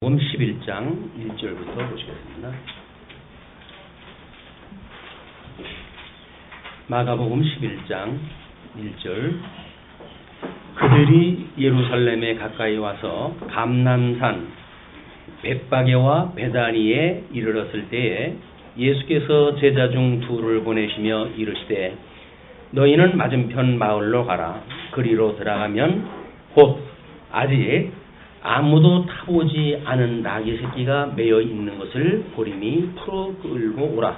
마가복음 11장 1절부터 보시겠습니다. 마가복음 11장 1절. 그들이 예루살렘에 가까이 와서 감람산 벳바게와 베다니에 이르렀을 때에 예수께서 제자 중 둘을 보내시며 이르시되 너희는 맞은편 마을로 가라. 그리로 들어가면 곧 아직 아무도 타보지 않은 나귀 새끼가 매여 있는 것을 보리니 풀어 끌고 오라.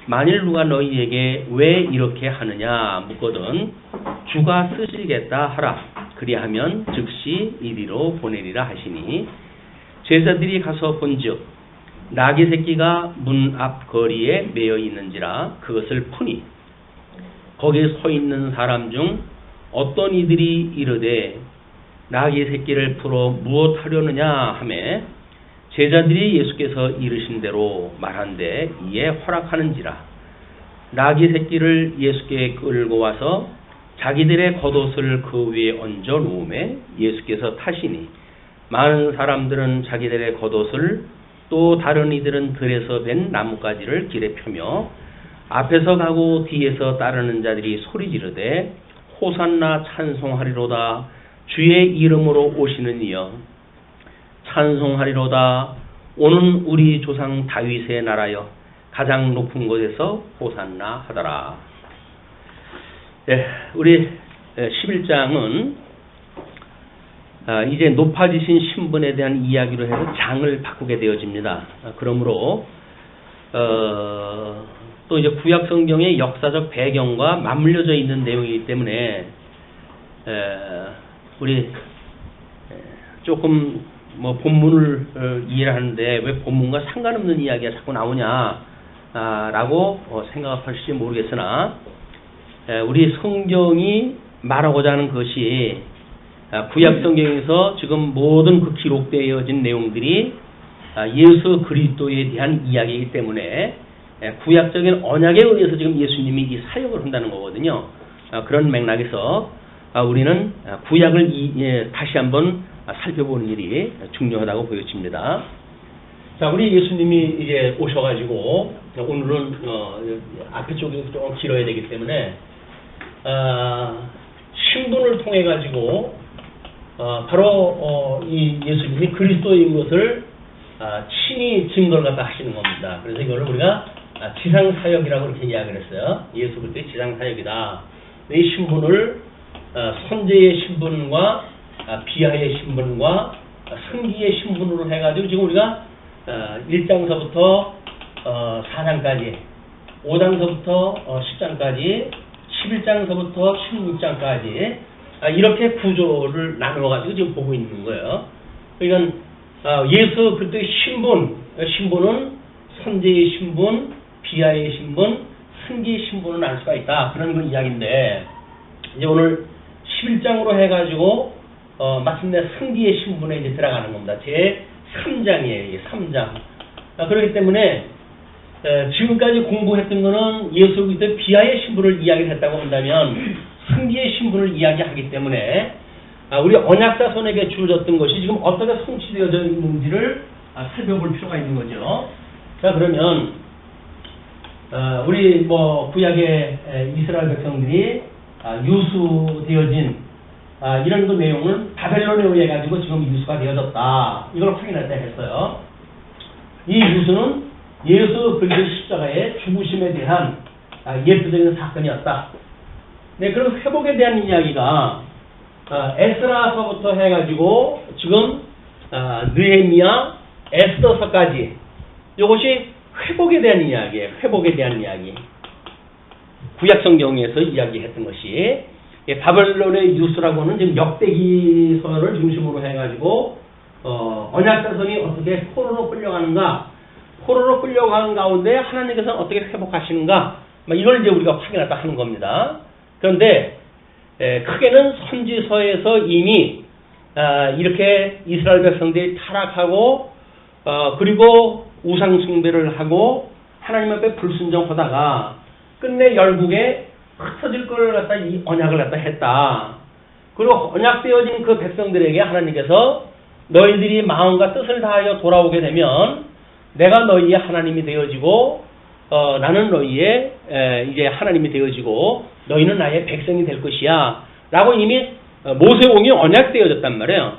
만일 누가 너희에게 왜 이렇게 하느냐 묻거든 주가 쓰시겠다 하라. 그리하면 즉시 이리로 보내리라 하시니 제자들이 가서 본즉 나귀 새끼가 문 앞 거리에 매여 있는지라 그것을 푸니 거기에 서 있는 사람 중 어떤 이들이 이르되 나귀 새끼를 풀어 무엇하려느냐 하매 제자들이 예수께서 이르신 대로 말한데 이에 허락하는지라. 나귀 새끼를 예수께 끌고 와서 자기들의 겉옷을 그 위에 얹어 놓음에 예수께서 타시니 많은 사람들은 자기들의 겉옷을 또 다른 이들은 들에서 벤 나뭇가지를 길에 펴며 앞에서 가고 뒤에서 따르는 자들이 소리 지르되 호산나 찬송하리로다. 주의 이름으로 오시는 이여 찬송하리로다. 오는 우리 조상 다윗의 나라여 가장 높은 곳에서 호산나 하더라. 우리 11장은 이제 높아지신 신분에 대한 이야기로 해서 장을 바꾸게 되어집니다. 그러므로 또 이제 구약 성경의 역사적 배경과 맞물려져 있는 내용이기 때문에 우리 조금 뭐 본문을 이해를 하는데 왜 본문과 상관없는 이야기가 자꾸 나오냐라고 생각하실지 모르겠으나 우리 성경이 말하고자 하는 것이 구약 성경에서 지금 모든 그 기록되어진 내용들이 예수 그리스도에 대한 이야기이기 때문에 구약적인 언약에 의해서 지금 예수님이 이 사역을 한다는 거거든요. 그런 맥락에서 우리는 구약을 다시 한번 살펴보는 일이 중요하다고 보여집니다. 자, 우리 예수님이 이제 오셔가지고 오늘은 앞에 쪽이 좀 길어야 되기 때문에 신분을 통해 가지고 바로 이 예수님이 그리스도인 것을 친히 증거를 갖다 하시는 겁니다. 그래서 이걸 우리가 지상 사역이라고 이렇게 이야기를 했어요. 예수 그리스도의 지상 사역이다. 이 신분을 선제의 신분과 비하의 신분과 승기의 신분으로 해가지고 지금 우리가 1장서부터 4장까지 5장서부터 10장까지 11장서부터 16장까지 이렇게 구조를 나누어가지고 지금 보고 있는 거예요. 그러니까 예수 그리스도의 신분은 선제의 신분, 비하의 신분, 승기의 신분을 알 수가 있다. 그런 건 이야기인데 이제 오늘 11장으로 해가지고 마침내 승기의 신분에 이제 들어가는 겁니다. 제 3장이에요. 3장. 그렇기 때문에 지금까지 공부했던 거는 예수 그리스도의 비하의 신분을 이야기를 했다고 한다면 승기의 신분을 이야기하기 때문에 우리 언약자손에게 주어졌던 것이 지금 어떻게 성취되어져 있는지를 살펴볼 필요가 있는 거죠. 자, 그러면 우리 구약의 이스라엘 백성들이 유수되어진 이런 그 내용은 바벨론에 의해 가지고 지금 유수가 되어졌다. 이걸 확인했다 했어요. 이 유수는 예수 그리스도 십자가의 죽으심에 대한 예표적인 사건이었다. 네, 그럼 회복에 대한 이야기가 에스라서부터 해가지고 지금 느헤미야, 에스더서까지 이것이 회복에 대한 이야기예요. 회복에 대한 이야기. 구약 성경에서 이야기했던 것이 바벨론의 유수라고 하는 지금 역대기서를 중심으로 해가지고 언약자손이 어떻게 포로로 끌려가는가, 포로로 끌려가는 가운데 하나님께서 어떻게 회복하시는가, 이걸 이제 우리가 확인하다 하는 겁니다. 그런데 크게는 선지서에서 이미 이렇게 이스라엘 백성들이 타락하고 그리고 우상 숭배를 하고 하나님 앞에 불순종하다가 끝내 열국에 흩어질 걸 갖다 이 언약을 갖다 했다. 그리고 언약되어진 그 백성들에게 하나님께서 너희들이 마음과 뜻을 다하여 돌아오게 되면 내가 너희의 하나님이 되어지고 나는 너희의 이제 하나님이 되어지고 너희는 나의 백성이 될 것이야 라고 이미 모세오경이 언약되어졌단 말이에요.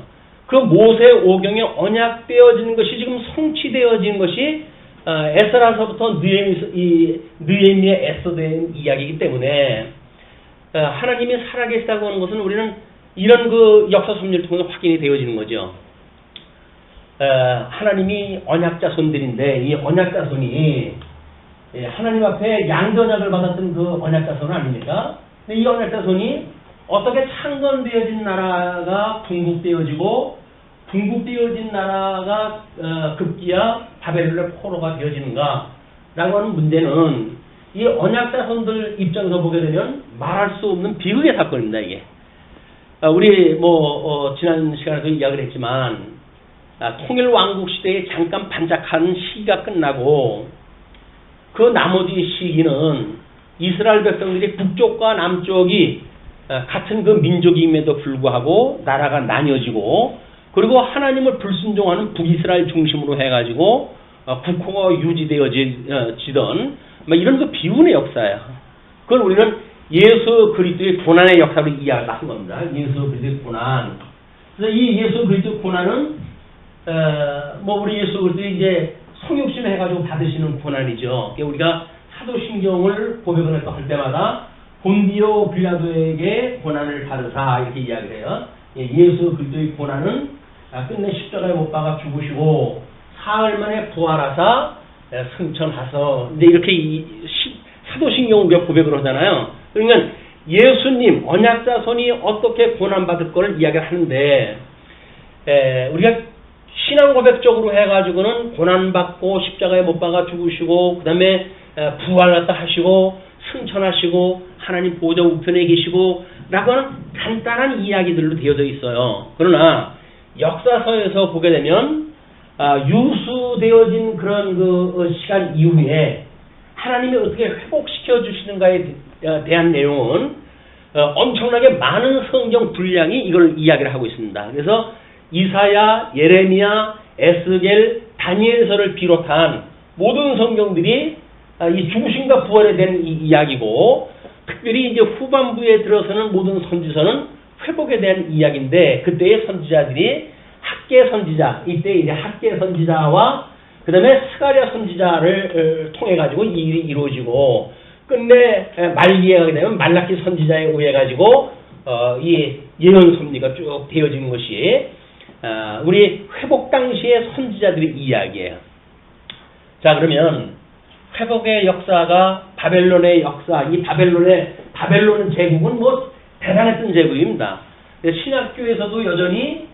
그 모세오경이 언약되어지는 것이 지금 성취되어지는 것이 에스라서부터 느헤미야 에스더된 이야기이기 때문에 하나님이 살아계시다고 하는 것은 우리는 이런 그 역사 섭리를 통해서 확인이 되어지는 거죠. 하나님이 언약자손들인데 이 언약자손이 하나님 앞에 양전약을 받았던 그 언약자손 아닙니까? 근데 이 언약자손이 어떻게 창건되어진 나라가 분국되어지고 분국되어진 나라가 급기야 바벨론의 포로가 되어지는가 라고 하는 문제는 이 언약자손들 입장에서 보게 되면 말할 수 없는 비극의 사건입니다. 이게 우리 지난 시간에도 이야기를 했지만 통일왕국 시대에 잠깐 반짝한 시기가 끝나고 그 나머지 시기는 이스라엘 백성들이 북쪽과 남쪽이 같은 그 민족임에도 불구하고 나라가 나뉘어지고 그리고 하나님을 불순종하는 북이스라엘 중심으로 해가지고 국호가 유지되어지던 이런 그 비운의 역사예요. 그걸 우리는 예수 그리스도의 고난의 역사로 이야기한 겁니다. 예수 그리스도의 고난. 그래서 이 예수 그리스도의 고난은 우리 예수 그리스도의 이제 성육신 해가지고 받으시는 고난이죠. 우리가 사도신경을 고백을 할 때마다 본디오 빌라도에게 고난을 받으사 이렇게 이야기를 해요. 예수 그리스도의 고난은 끝내 십자가에 못 박아 죽으시고 사흘 만에 부활하사 승천하서 이제 이렇게 사도신경을 우리가 고백을 하잖아요. 그러니까 예수님 언약자손이 어떻게 고난받을 걸 이야기를 하는데 우리가 신앙 고백적으로 해가지고는 고난받고 십자가에 못 박아 죽으시고 그 다음에 부활했다 하시고 승천하시고 하나님 보좌 우편에 계시고 라고 하는 간단한 이야기들로 되어져 있어요. 그러나 역사서에서 보게 되면 유수되어진 그런 그 시간 이후에 하나님이 어떻게 회복시켜 주시는가에 대한 내용은 엄청나게 많은 성경 분량이 이걸 이야기를 하고 있습니다. 그래서 이사야, 예레미야, 에스겔, 다니엘서를 비롯한 모든 성경들이 이 죽으심과 부활에 대한 이야기고 특별히 이제 후반부에 들어서는 모든 선지서는 회복에 대한 이야기인데 그때의 선지자들이 학계 선지자, 이때 이제 학계 선지자와 그 다음에 스가랴 선지자를 통해 가지고 이 일이 이루어지고 끝내 말기에 가게 되면 말라키 선지자에 의해 가지고 이 예언 섭리가 쭉 되어지는 것이 우리 회복 당시의 선지자들의 이야기예요. 자, 그러면 회복의 역사가 바벨론의 역사, 이 바벨론 제국은 대단했던 제국입니다. 신약교에서도 여전히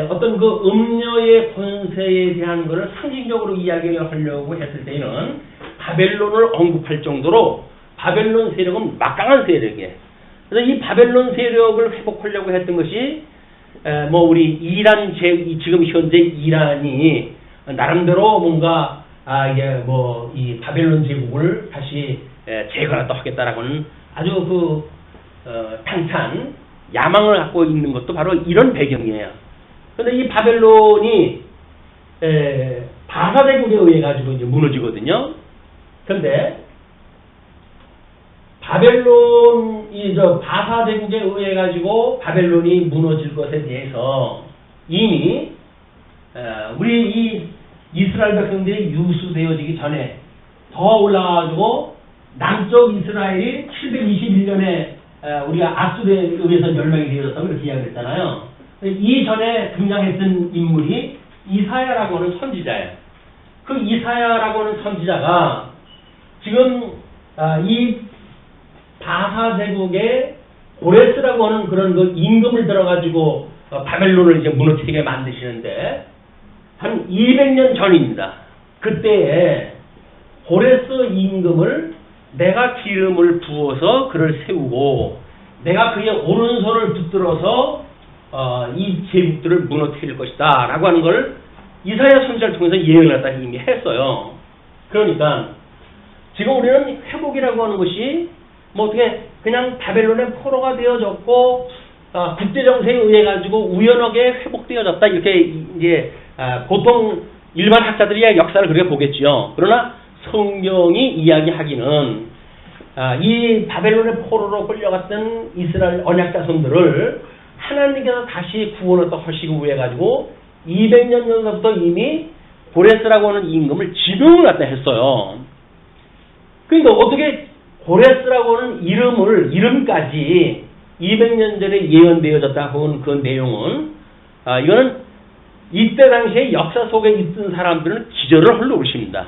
어떤 그 음녀의 권세에 대한 것을 상징적으로 이야기를 하려고 했을 때에는 바벨론을 언급할 정도로 바벨론 세력은 막강한 세력이에요. 그래서 이 바벨론 세력을 회복하려고 했던 것이 우리 이란 지금 현재 이란이 나름대로 뭔가 이 바벨론 제국을 다시 재건하다 하겠다라고는 아주 탄탄 야망을 갖고 있는 것도 바로 이런 배경이에요. 그런데 이 바벨론이 바사 제국에 의해 가지고 이제 무너지거든요. 그런데 바사 제국에 의해 가지고 바벨론이 무너질 것에 대해서 이미 우리 이 이스라엘 백성들이 유수되어지기 전에 더 올라가가지고 남쪽 이스라엘이 721년에 우리가 아수르에 의해서 멸망이 되어졌다고 이렇게 이야기했잖아요. 이전에 등장했던 인물이 이사야라고 하는 선지자예요. 그 이사야라고 하는 선지자가 지금 이 바사 제국의 고레스라고 하는 그런 그 임금을 들어가지고 바벨론을 이제 무너뜨리게 만드시는데 한 200년 전입니다. 그때에 고레스 임금을 내가 기름을 부어서 그를 세우고 내가 그의 오른손을 붙들어서 이 제국들을 무너뜨릴 것이다 라고 하는 걸 이사야 선지자를 통해서 예언을 갖다 이미 했어요. 그러니까 지금 우리는 회복이라고 하는 것이 어떻게 그냥 바벨론의 포로가 되어졌고 국제 정세에 의해 가지고 우연하게 회복되어졌다 이렇게 이제 보통 일반 학자들이 역사를 그렇게 보겠지요. 그러나 성경이 이야기하기는 이 바벨론의 포로로 끌려갔던 이스라엘 언약 자손들을 하나님께서 다시 구원을 또 하시고 위해 가지고 200년 전부터 이미 고레스라고 하는 임금을 지명을 갖다 했어요. 그러니까 어떻게 고레스라고 하는 이름까지 200년 전에 예언되어졌다 하는 그 내용은 이거는 이때 당시에 역사 속에 있던 사람들은 기절을 할 노릇입니다.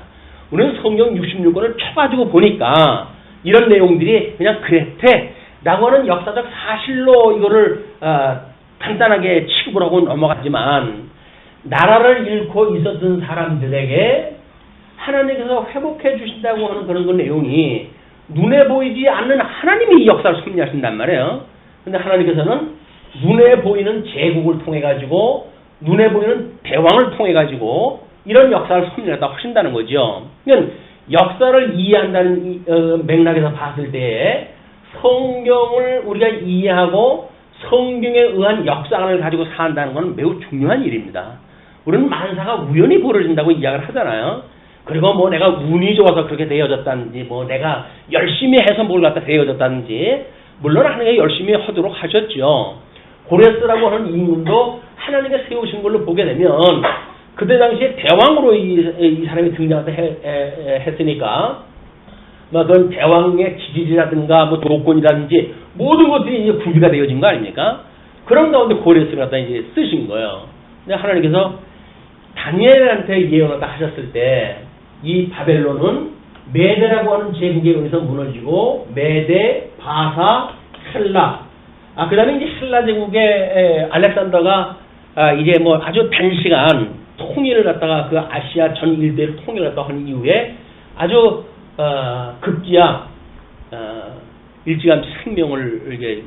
우리는 성경 66권을 펴가지고 보니까 이런 내용들이 그냥 그랬대 라고 하는 역사적 사실로 이거를 간단하게 취급을 하고 넘어가지만 나라를 잃고 있었던 사람들에게 하나님께서 회복해 주신다고 하는 그런 그 내용이 눈에 보이지 않는 하나님이 이 역사를 섭리하신단 말이에요. 근데 하나님께서는 눈에 보이는 제국을 통해 가지고 눈에 보이는 대왕을 통해 가지고 이런 역사를 섭리하다 하신다는 거죠. 그러니까 역사를 이해한다는 맥락에서 봤을 때 성경을 우리가 이해하고 성경에 의한 역사관을 가지고 산다는 것은 매우 중요한 일입니다. 우리는 만사가 우연히 벌어진다고 이야기를 하잖아요. 그리고 뭐 내가 운이 좋아서 그렇게 되어졌다든지 뭐 내가 열심히 해서 뭘 갖다 되어졌다든지 물론 하나님이 열심히 하도록 하셨죠. 고레스라고 하는 임금도 하나님께 세우신 걸로 보게 되면 그때 당시에 대왕으로 이 사람이 등장했으니까 뭐 그런 대왕의 기질이라든가 뭐 도권이라든지 모든 것들이 이제 구비가 되어진 거 아닙니까? 그런 가운데 고레스를 갖다 이제 쓰신 거예요. 근데 하나님께서 다니엘한테 예언을 딱 하셨을 때 이 바벨론은 메데라고 하는 제국에 의해서 무너지고 메데, 바사, 헬라 그 다음에 이제 헬라 제국의 알렉산더가 이제 뭐 아주 단시간 통일을 갖다가 그 아시아 전 일대를 통일을 갖다가 한 이후에 아주 급기야 일찌감치 생명을 이게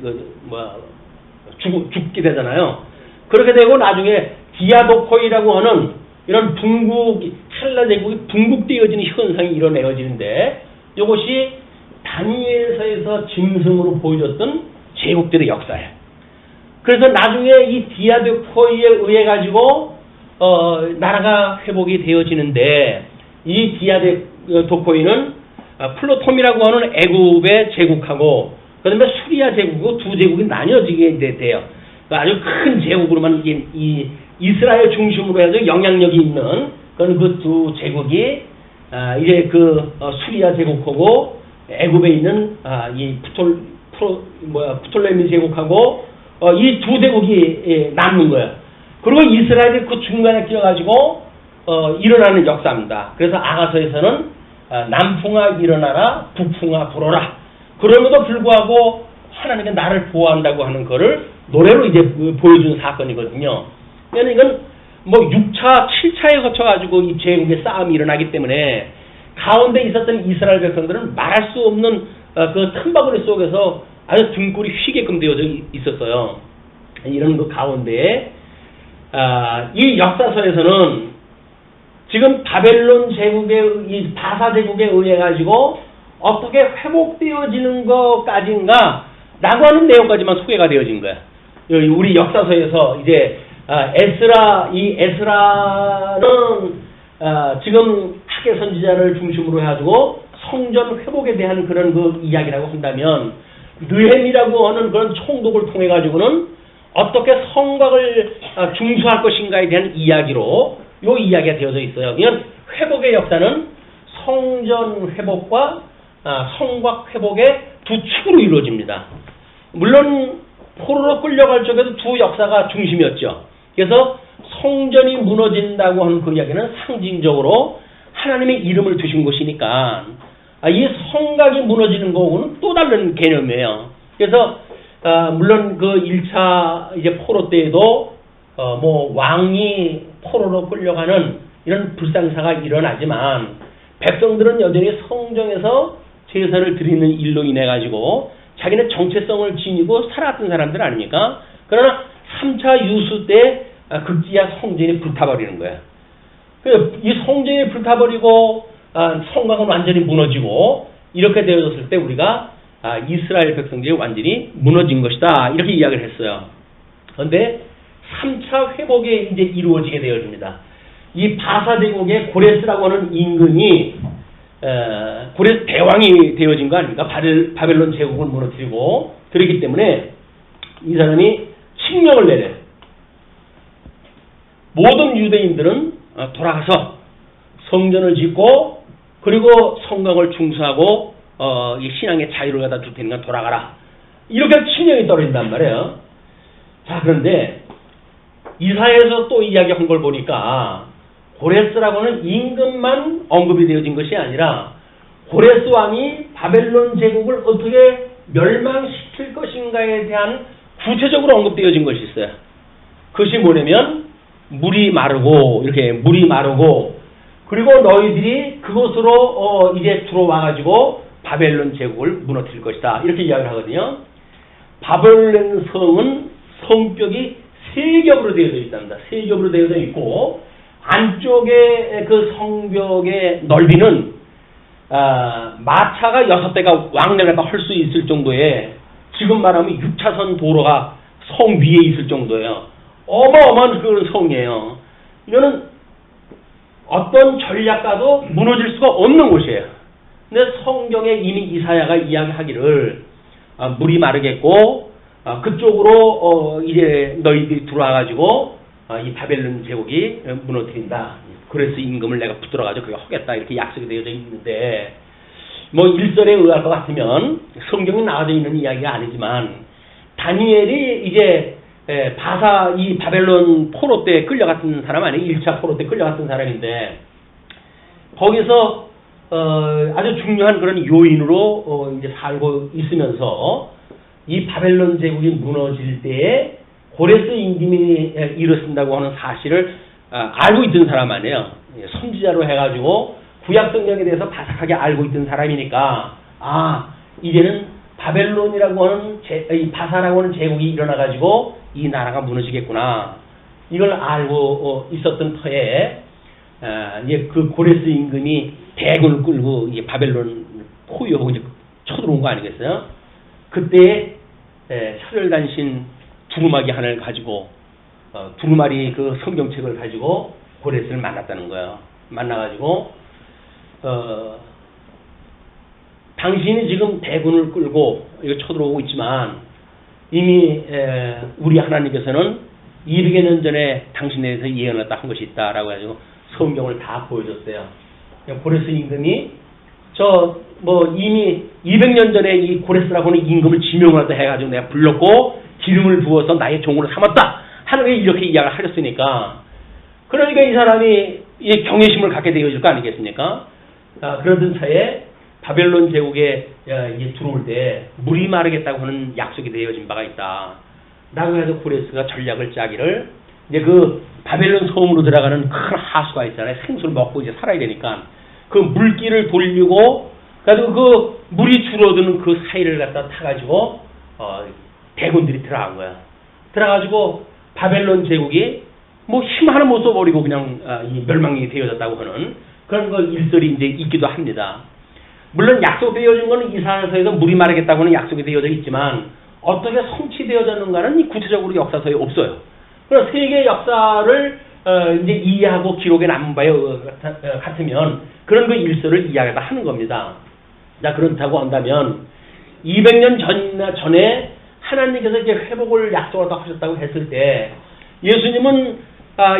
죽게 되잖아요. 그렇게 되고 나중에 디아도코이라고 하는 이런 헬라 제국이 붕국되어지는 현상이 일어나지는데 이것이 다니엘서에서 짐승으로 보여줬던 제국들의 역사예요. 그래서 나중에 이 디아도코이에 의해 가지고 나라가 회복이 되어지는데 이 디아도코이는 플로톰이라고 하는 애굽의 제국하고 그다음에 수리아 제국이고 두 제국이 나뉘어지게 돼요. 아주 큰 제국으로만 이 이스라엘 중심으로 해서 영향력이 있는 그런 그 두 제국이 이제 그 수리아 제국하고 애굽에 있는 이 프톨레미 제국하고 이 두 제국이 남는 거예요. 그리고 이스라엘이 그 중간에 끼어가지고 일어나는 역사입니다. 그래서 아가서에서는 남풍아 일어나라, 북풍아 불어라. 그럼에도 불구하고 하나님께 나를 보호한다고 하는 거를 노래로 이제 보여준 사건이거든요. 그러니까 이건 뭐 6차, 7차에 거쳐가지고 이 제국의 싸움이 일어나기 때문에 가운데 있었던 이스라엘 백성들은 말할 수 없는 그 틈바구니 속에서 아주 등골이 휘게끔 되어져 있었어요. 이런 그 가운데에 이 역사서에서는 지금 바벨론 제국의 이 바사 제국에 의해 가지고 어떻게 회복되어지는 것까지인가 라고 하는 내용까지만 소개가 되어진 거야. 우리 역사서에서 이제 에스라는 지금 학계 선지자를 중심으로 해가지고 성전 회복에 대한 그런 그 이야기라고 한다면 느헤미라고 하는 그런 총독을 통해 가지고는 어떻게 성곽을 중수할 것인가에 대한 이야기로 요 이야기가 되어져 있어요. 그러니까 회복의 역사는 성전 회복과 성곽 회복의 두 축으로 이루어집니다. 물론 포로로 끌려갈 적에도 두 역사가 중심이었죠. 그래서 성전이 무너진다고 하는 그 이야기는 상징적으로 하나님의 이름을 두신 곳이니까 이 성곽이 무너지는 거하고는 또 다른 개념이에요. 그래서 물론 그 1차 이제 포로 때에도 뭐 왕이 포로로 끌려가는 이런 불상사가 일어나지만 백성들은 여전히 성전에서 제사를 드리는 일로 인해 가지고 자기네 정체성을 지니고 살았던 사람들 아닙니까? 그러나 3차 유수 때 급기야 성전이 불타버리는 거예요. 이 성전이 불타버리고 성곽은 완전히 무너지고 이렇게 되어졌을 때 우리가 이스라엘 백성들이 완전히 무너진 것이다. 이렇게 이야기를 했어요. 그런데 3차 회복이 이제 이루어지게 되어집니다. 이 바사 제국의 고레스라고 하는 임금이 고레스 대왕이 되어진 거 아닙니까? 바벨론 제국을 무너뜨리고 그렇기 때문에 이 사람이 칙령을 내려요. 모든 유대인들은 돌아가서 성전을 짓고 그리고 성곽을 중수하고 이 신앙의 자유를 갖다 줄 테니까 돌아가라. 이렇게 칙령이 떨어진단 말이에요. 자, 그런데 이사야에서 또 이야기한 걸 보니까 고레스라고 하는 임금만 언급이 되어진 것이 아니라 고레스 왕이 바벨론 제국을 어떻게 멸망시킬 것인가에 대한 구체적으로 언급되어진 것이 있어요. 그것이 뭐냐면 물이 마르고 이렇게 물이 마르고 그리고 너희들이 그곳으로 이제 들어와가지고 바벨론 제국을 무너뜨릴 것이다. 이렇게 이야기를 하거든요. 바벨론 성은 성벽이 세 겹으로 되어져 있답니다. 세 겹으로 되어져 있고 안쪽에 그 성벽의 넓이는 마차가 6대가 왕래가 할 수 있을 정도의 지금 말하면 6차선 도로가 성 위에 있을 정도예요. 어마어마한 그런 성이에요. 이거는 어떤 전략가도 무너질 수가 없는 곳이에요. 근데 성경에 이미 이사야가 이야기하기를 물이 마르겠고 그쪽으로 이제 너희들이 들어와가지고 이 바벨론 제국이 무너뜨린다. 그래서 임금을 내가 붙들어가지고 그렇게 하겠다. 이렇게 약속이 되어져 있는데 뭐 일설에 의할 것 같으면 성경에 나와져 있는 이야기가 아니지만 다니엘이 이제 이 바벨론 포로 때 끌려갔던 사람 아니에요? 1차 포로 때 끌려갔던 사람인데 거기서 아주 중요한 그런 요인으로 이제 살고 있으면서 이 바벨론 제국이 무너질 때에 고레스 임금이 일어선다고 하는 사실을 알고 있던 사람 아니에요. 선지자로 해가지고 구약 성경에 대해서 바삭하게 알고 있던 사람이니까 이제는 바벨론이라고 하는 이 바사라고 하는 제국이 일어나가지고 이 나라가 무너지겠구나. 이걸 알고 있었던 터에 이제 그 고레스 임금이 대군을 끌고 이제 바벨론 포위하고 이제 쳐들어온 거 아니겠어요? 그때 혈혈단신 두루마기 하나를 가지고 두루마리 그 성경책을 가지고 고레스를 만났다는 거예요. 만나가지고 당신이 지금 대군을 끌고 이거 쳐들어오고 있지만 이미 우리 하나님께서는 200여 년 전에 당신에 대해서 예언을 한 것이 있다라고 해가지고 성경을 다 보여줬어요. 고레스 임금이 이미 200년 전에 이 고레스라고 하는 임금을 지명을 하다 해가지고 내가 불렀고 기름을 부어서 나의 종으로 삼았다 하는 게 이렇게 이야기를 하셨으니까 그러니까 이 사람이 이 경외심을 갖게 되어질 거 아니겠습니까? 그러던 차에 바벨론 제국에 이제 들어올 때 물이 마르겠다고 하는 약속이 되어진 바가 있다. 라고 해서 고레스가 전략을 짜기를 이제 그 바벨론 성으로 들어가는 큰 하수가 있잖아요. 생수를 먹고 이제 살아야 되니까 그 물길을 돌리고 그래가지고 그 물이 줄어드는 그 사이를 갖다 타가지고 대군들이 들어간 거야. 들어가지고 바벨론 제국이 뭐 힘 하나 못 써버리고 그냥 이 멸망이 되어졌다고 하는 그런 거 일설이 이제 있기도 합니다. 물론 약속되어진 거는 이사야서에서 물이 마르겠다고 하는 약속이 되어져 있지만 어떻게 성취되어졌는가는 구체적으로 역사서에 없어요. 그래서 세계 역사를 이제 이해하고 기록에 남은 바에 같으면 그런 그 일설을 이야기가 하는 겁니다. 자, 그렇다고 한다면 200년 전에 하나님께서 이제 회복을 약속을 하셨다고 했을 때 예수님은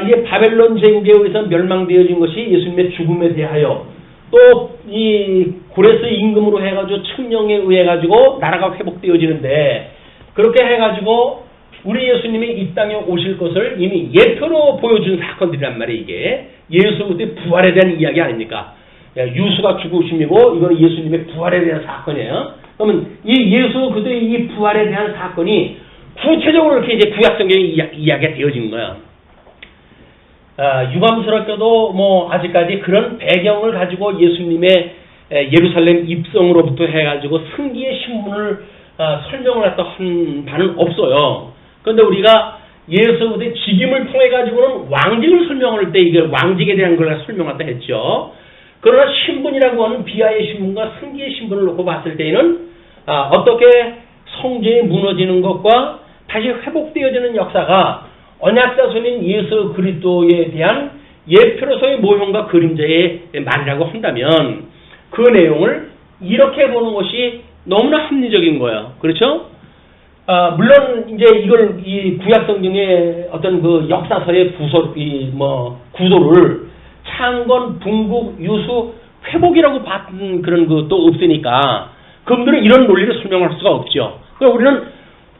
이게 바벨론 제국에 의해서 멸망되어진 것이 예수님의 죽음에 대하여 또 이 고레스 임금으로 해가지고 칙령에 의해 가지고 나라가 회복되어지는데 그렇게 해가지고 우리 예수님이 이 땅에 오실 것을 이미 예표로 보여준 사건들이란 말이에요. 이게 예수 그리스도의 부활에 대한 이야기 아닙니까? 유수가 죽으심이고 이거는 예수님의 부활에 대한 사건이에요. 그러면 이 예수 그리스도의 이 부활에 대한 사건이 구체적으로 이렇게 이제 구약 성경에 이야기가 되어진 거야. 유감스럽게도 뭐 아직까지 그런 배경을 가지고 예수님의 예루살렘 입성으로부터 해가지고 승기의 신분을 설명을 했다 한 바는 없어요. 그런데 우리가 예수 그리스도의 직임을 통해 가지고는 왕직을 설명할 때 이게 왕직에 대한 걸 설명했다 했죠. 그러나 신분이라고 하는 비하의 신분과 승기의 신분을 놓고 봤을 때에는 어떻게 성전이 무너지는 것과 다시 회복되어지는 역사가 언약자손인 예수 그리스도에 대한 예표로서의 모형과 그림자의 말이라고 한다면 그 내용을 이렇게 보는 것이 너무나 합리적인 거예요. 그렇죠? 물론 이제 이걸 이 구약 성경의 어떤 그 역사서의 구조를 창건, 붕국, 유수, 회복이라고 받은 그런 것도 없으니까 그분들은 이런 논리를 설명할 수가 없죠. 그래서 우리는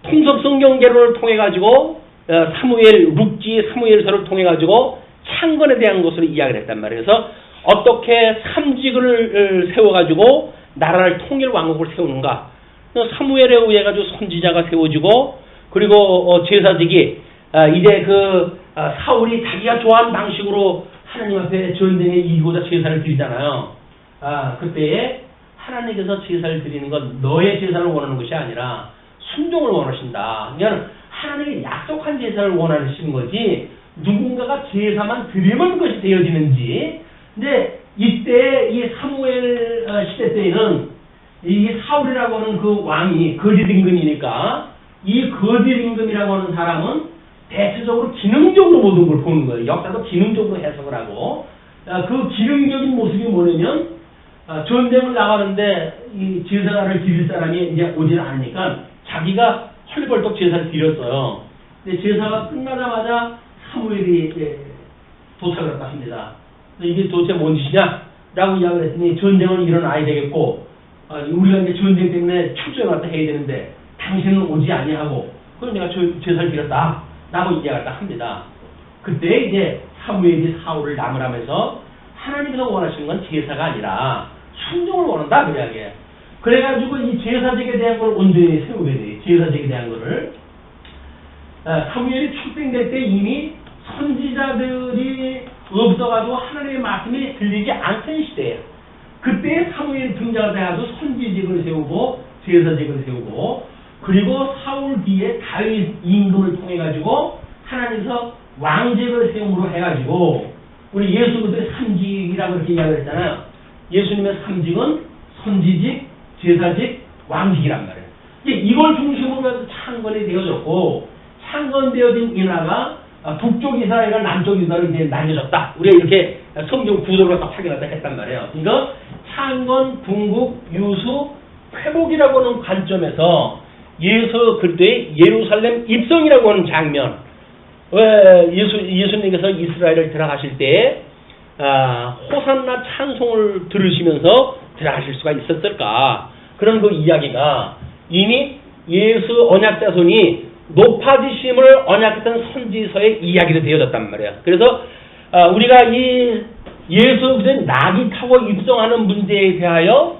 통섭 성경계를 통해 가지고 사무엘 룻기 사무엘서를 통해 가지고 창건에 대한 것을 이야기를 했단 말이에요. 그래서 어떻게 삼직을 세워 가지고 나라를 통일 왕국을 세우는가? 사무엘에 의해 가지고 선지자가 세워지고 그리고 제사직이 이제 사울이 자기가 좋아하는 방식으로 하나님 앞에 전쟁에 이기고자 제사를 드리잖아요. 그때에 하나님께서 제사를 드리는 건 너의 제사를 원하는 것이 아니라 순종을 원하신다. 그러니까 하나님이 약속한 제사를 원하시는 거지 누군가가 제사만 드리면 그것이 되어지는지. 근데 이때 이 사무엘 시대 때에는 이 사울이라고 하는 그 왕이 거짓 임금이니까 이 거짓 임금이라고 하는 사람은 대체적으로 기능적으로 모든 걸 보는 거예요. 역사도 기능적으로 해석을 하고 그 기능적인 모습이 뭐냐면 전쟁을 나가는데 이 제사를 드릴 사람이 이제 오질 않으니까 자기가 헐벌떡 제사를 드렸어요. 근데 제사가 끝나자마자 사무엘이 도착을 했다 합니다. 이게 도대체 뭔 짓이냐? 라고 이야기를 했더니 전쟁은 일어나야 되겠고 우리가 이제 전쟁 때문에 출전을 왔다 해야 되는데 당신은 오지 아니하고 그럼 내가 제사를 드렸다 라고 이야기를 합니다. 그때 이제 사무엘이 사울을 나무라면서 하나님께서 원하시는 건 제사가 아니라 순종을 원한다 그 이야기예요. 그래가지고 이 제사직에 대한 걸 온전히 세우게 돼요. 제사직에 대한 거를 사무엘이 출생될 때 이미 선지자들이 없어가지고 하나님의 말씀이 들리지 않던 시대예요. 그때 사무엘이 등장을 해가지고 선지직을 세우고 제사직을 세우고 그리고 사울 뒤에 다윗 임금을 통해 가지고 하나님께서 왕직을 세움으로 해가지고 우리 예수 그리스도의 삼직이라고 이렇게 이야기를 했잖아요. 예수님의 삼직은 선지직, 제사직, 왕직이란 말이에요. 이제 이걸 중심으로 해서 창건이 되어졌고 창건되어진 이 나라가 북쪽 이스라엘과 남쪽 이스라엘이 이제 나뉘어졌다. 우리가 이렇게 성경 구조를 딱 확인하다 했단 말이에요. 그러니까 창건, 궁국, 유수, 회복이라고 하는 관점에서 예수 그리스도의 예루살렘 입성이라고 하는 장면, 왜 예수님께서 이스라엘을 들어가실 때 호산나 찬송을 들으시면서 들어가실 수가 있었을까? 그런 그 이야기가 이미 예수 언약자손이 높아지심을 언약했던 선지서의 이야기로 되어졌단 말이에요. 그래서 우리가 이 예수 그리스도의 낙이 타고 입성하는 문제에 대하여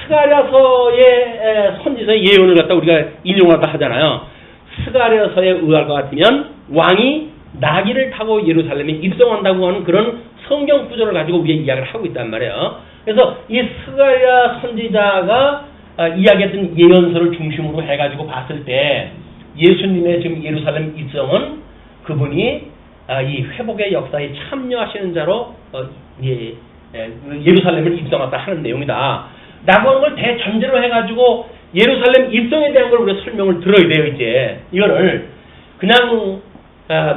스가랴서의 선지서의 예언을 갖다 우리가 인용하다 하잖아요. 스가랴서에 의할 것 같으면 왕이 나귀를 타고 예루살렘에 입성한다고 하는 그런 성경 구조를 가지고 우리가 이야기를 하고 있단 말이에요. 그래서 이 스가랴 선지자가 이야기했던 예언서를 중심으로 해가지고 봤을 때 예수님의 지금 예루살렘 입성은 그분이 이 회복의 역사에 참여하시는 자로 예루살렘을 입성했다 하는 내용이다. 라고 하는 걸 대전제로 해가지고 예루살렘 입성에 대한 걸 우리가 설명을 들어야 돼요. 이제 이거를 그냥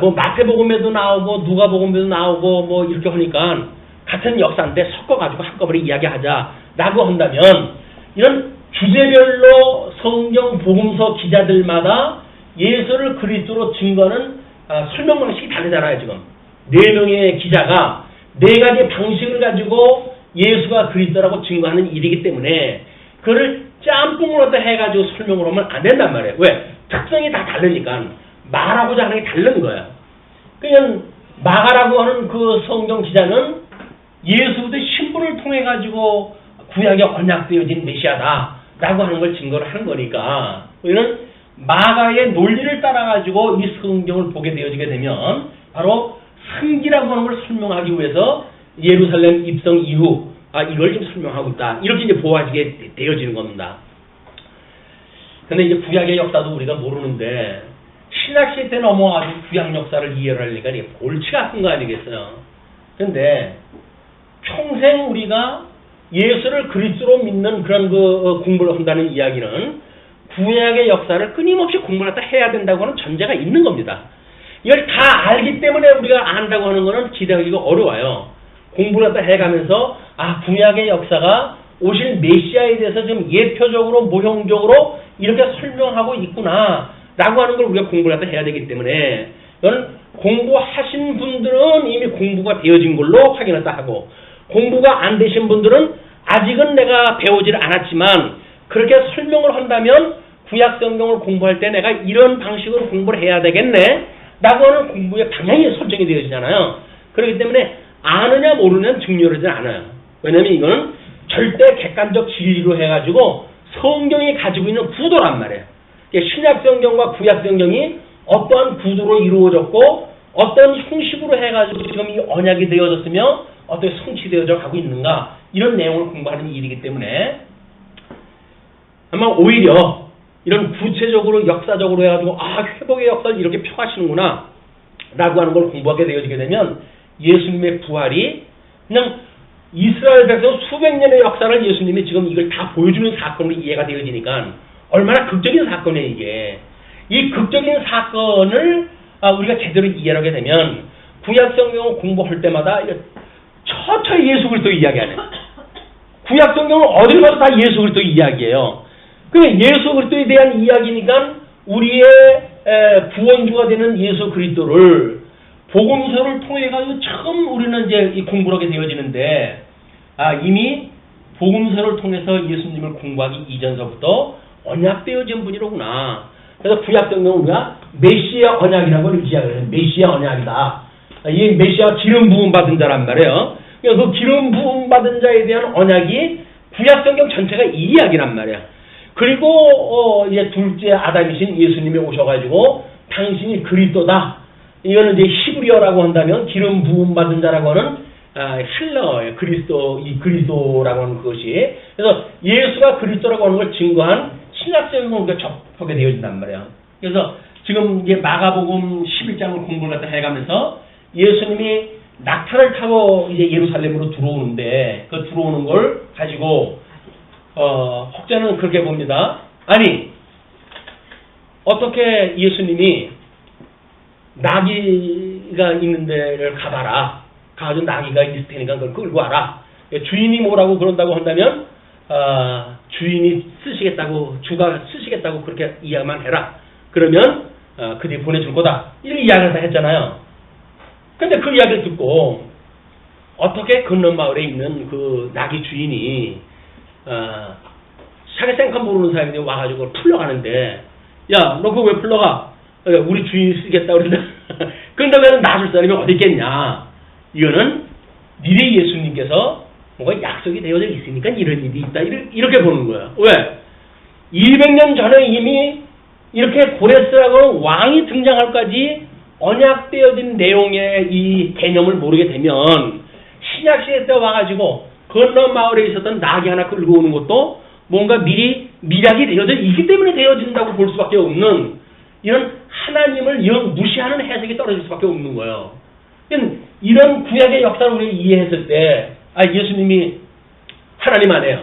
뭐 마태복음에도 나오고 누가복음에도 나오고 뭐 이렇게 하니까 같은 역사인데 섞어가지고 한꺼번에 이야기하자라고 한다면 이런 주제별로 성경 복음서 기자들마다 예수를 그리스도로 증거하는 설명 방식이 다르잖아요. 지금 4명의 기자가 4가지 방식을 가지고 예수가 그리스도라고 증거하는 일이기 때문에 그걸 짬뽕으로 해가지고 설명을 하면 안 된단 말이에요. 왜? 특성이 다 다르니까 말하고자 하는 게 다른 거예요. 그냥 마가라고 하는 그 성경 기자는 예수의 신분을 통해 가지고 구약에 언약되어진 메시아다라고 하는 걸 증거를 하는 거니까 우리는 마가의 논리를 따라 가지고 이 성경을 보게 되어지게 되면 바로 승기라고 하는 걸 설명하기 위해서 예루살렘 입성 이후 이걸 좀 설명하고 있다. 이렇게 이제 보아지게 되어지는 겁니다. 근데 이제 구약의 역사도 우리가 모르는데 신학시대 때 넘어가지고 구약 역사를 이해를 하려니까 이게 골치 같은 거 아니겠어요? 근데 평생 우리가 예수를 그리스도로 믿는 그런 공부를 한다는 이야기는 구약의 역사를 끊임없이 공부를 갖다 해야 된다고 하는 전제가 있는 겁니다. 이걸 다 알기 때문에 우리가 안다고 하는 것은 기대하기가 어려워요. 공부를 갖다 해가면서 구약의 역사가 오실 메시아에 대해서 좀 예표적으로 모형적으로 이렇게 설명하고 있구나 라고 하는 걸 우리가 공부를 갖다 해야 되기 때문에 이건 공부하신 분들은 이미 공부가 되어진 걸로 확인을 다 하고, 공부가 안 되신 분들은 아직은 내가 배우질 않았지만 그렇게 설명을 한다면 구약 성경을 공부할 때 내가 이런 방식으로 공부를 해야 되겠네 라고 하는 공부의 방향이 설정이 되어지잖아요. 그렇기 때문에 아느냐 모르냐는 중요하지 않아요. 왜냐면 이거는 절대 객관적 진리로 해가지고 성경이 가지고 있는 구도란 말이에요. 신약 성경과 구약 성경이 어떠한 구도로 이루어졌고 어떤 형식으로 해가지고 지금 이 언약이 되어졌으며 어떻게 성취되어져 가고 있는가, 이런 내용을 공부하는 일이기 때문에 아마 오히려 이런 구체적으로 역사적으로 해가지고 회복의 역사를 이렇게 펴가시는구나 라고 하는 걸 공부하게 되어지게 되면 예수님의 부활이 그냥 이스라엘 백성 수백 년의 역사를 예수님이 지금 이걸 다 보여주는 사건으로 이해가 되어지니까 얼마나 극적인 사건이에요 이게. 이 극적인 사건을 우리가 제대로 이해하게 되면 구약 성경을 공부할 때마다 처처 예수 그리스도 이야기하네. 구약 성경을 어딜 가도 다 예수 그리스도 이야기예요. 그러니까 예수 그리스도에 대한 이야기니까 우리의 구원주가 되는 예수 그리스도를 복음서를 통해 가지고 처음 우리는 이제 이 공부를 하게 되어지는데, 이미 복음서를 통해서 예수님을 공부하기 이전서부터 언약되어진 분이로구나. 그래서 구약 성경은 우리가 메시아 언약이라고 이렇게 이야기해요. 메시아 언약이다. 이 메시아 기름 부음 받은 자란 말이에요. 그러니까 그 기름 부음 받은 자에 대한 언약이 구약 성경 전체가 이 이야기란 말이야. 그리고 이제 둘째 아담이신 예수님이 오셔가지고 당신이 그리스도다. 이거는 이제 히브리어라고 한다면 기름 부음 받은 자라고 하는 헬라어예요. 그리스도라고 하는 것이. 그래서 예수가 그리스도라고 하는 걸 증거한 신약성경을 우리가 접하게 되어진단 말이에요. 그래서 지금 이제 마가복음 11장을 공부를 갖다 해가면서 예수님이 낙타를 타고 이제 예루살렘으로 들어오는데 그 들어오는 걸 가지고 혹자는 그렇게 봅니다. 아니 어떻게 예수님이 나귀가 있는 데를 가봐라. 가가지고 나귀가 있을 테니까 그걸 끌고 와라. 주인이 뭐라고 그런다고 한다면 주인이 쓰시겠다고, 주가 쓰시겠다고 그렇게 이야기만 해라. 그러면 그들이 보내줄 거다. 이렇게 이야기를 다 했잖아요. 근데 그 이야기를 듣고 어떻게 건너마을에 있는 그 나귀 주인이 샤게생카 모르는 사람이 와가지고 풀러가는데, 야, 너 그거 왜 풀러가? 우리 주인이 쓰겠다 그러는데 그런다면 놔줄 사람이 어디 있겠냐. 이거는 미래 예수님께서 뭔가 약속이 되어져 있으니까 이런 일이 있다. 이렇게 보는 거예요. 왜? 200년 전에 이미 이렇게 고레스라고 왕이 등장할까지 언약되어진 내용의 이 개념을 모르게 되면 신약시대 때 와가지고 건너 마을에 있었던 나귀 하나 끌고 오는 것도 뭔가 미리 미략이 되어져 있기 때문에 되어진다고 볼 수밖에 없는, 이런 하나님을 영 무시하는 해석이 떨어질 수밖에 없는 거예요. 이런 구약의 역사를 우리가 이해했을 때 예수님이 하나님 아니에요.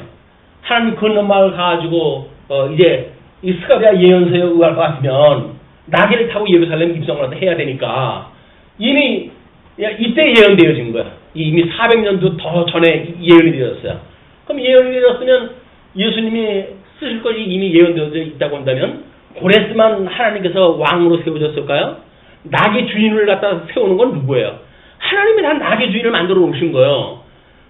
하나님 건너 마을 가가지고 이제 이 스가랴 예언서에 의할 것 같으면 나귀를 타고 예루살렘 입성을 해야 되니까 이미 이때 예언되어진 거야. 이미 400년도 더 전에 예언이 되었어요. 그럼 예언이 되었으면 예수님이 쓰실 것이 이미 예언되어져 있다고 한다면 고레스만 하나님께서 왕으로 세워졌을까요? 나귀 주인을 갖다 세우는 건 누구예요? 하나님이 다 나귀 주인을 만들어 놓으신 거예요.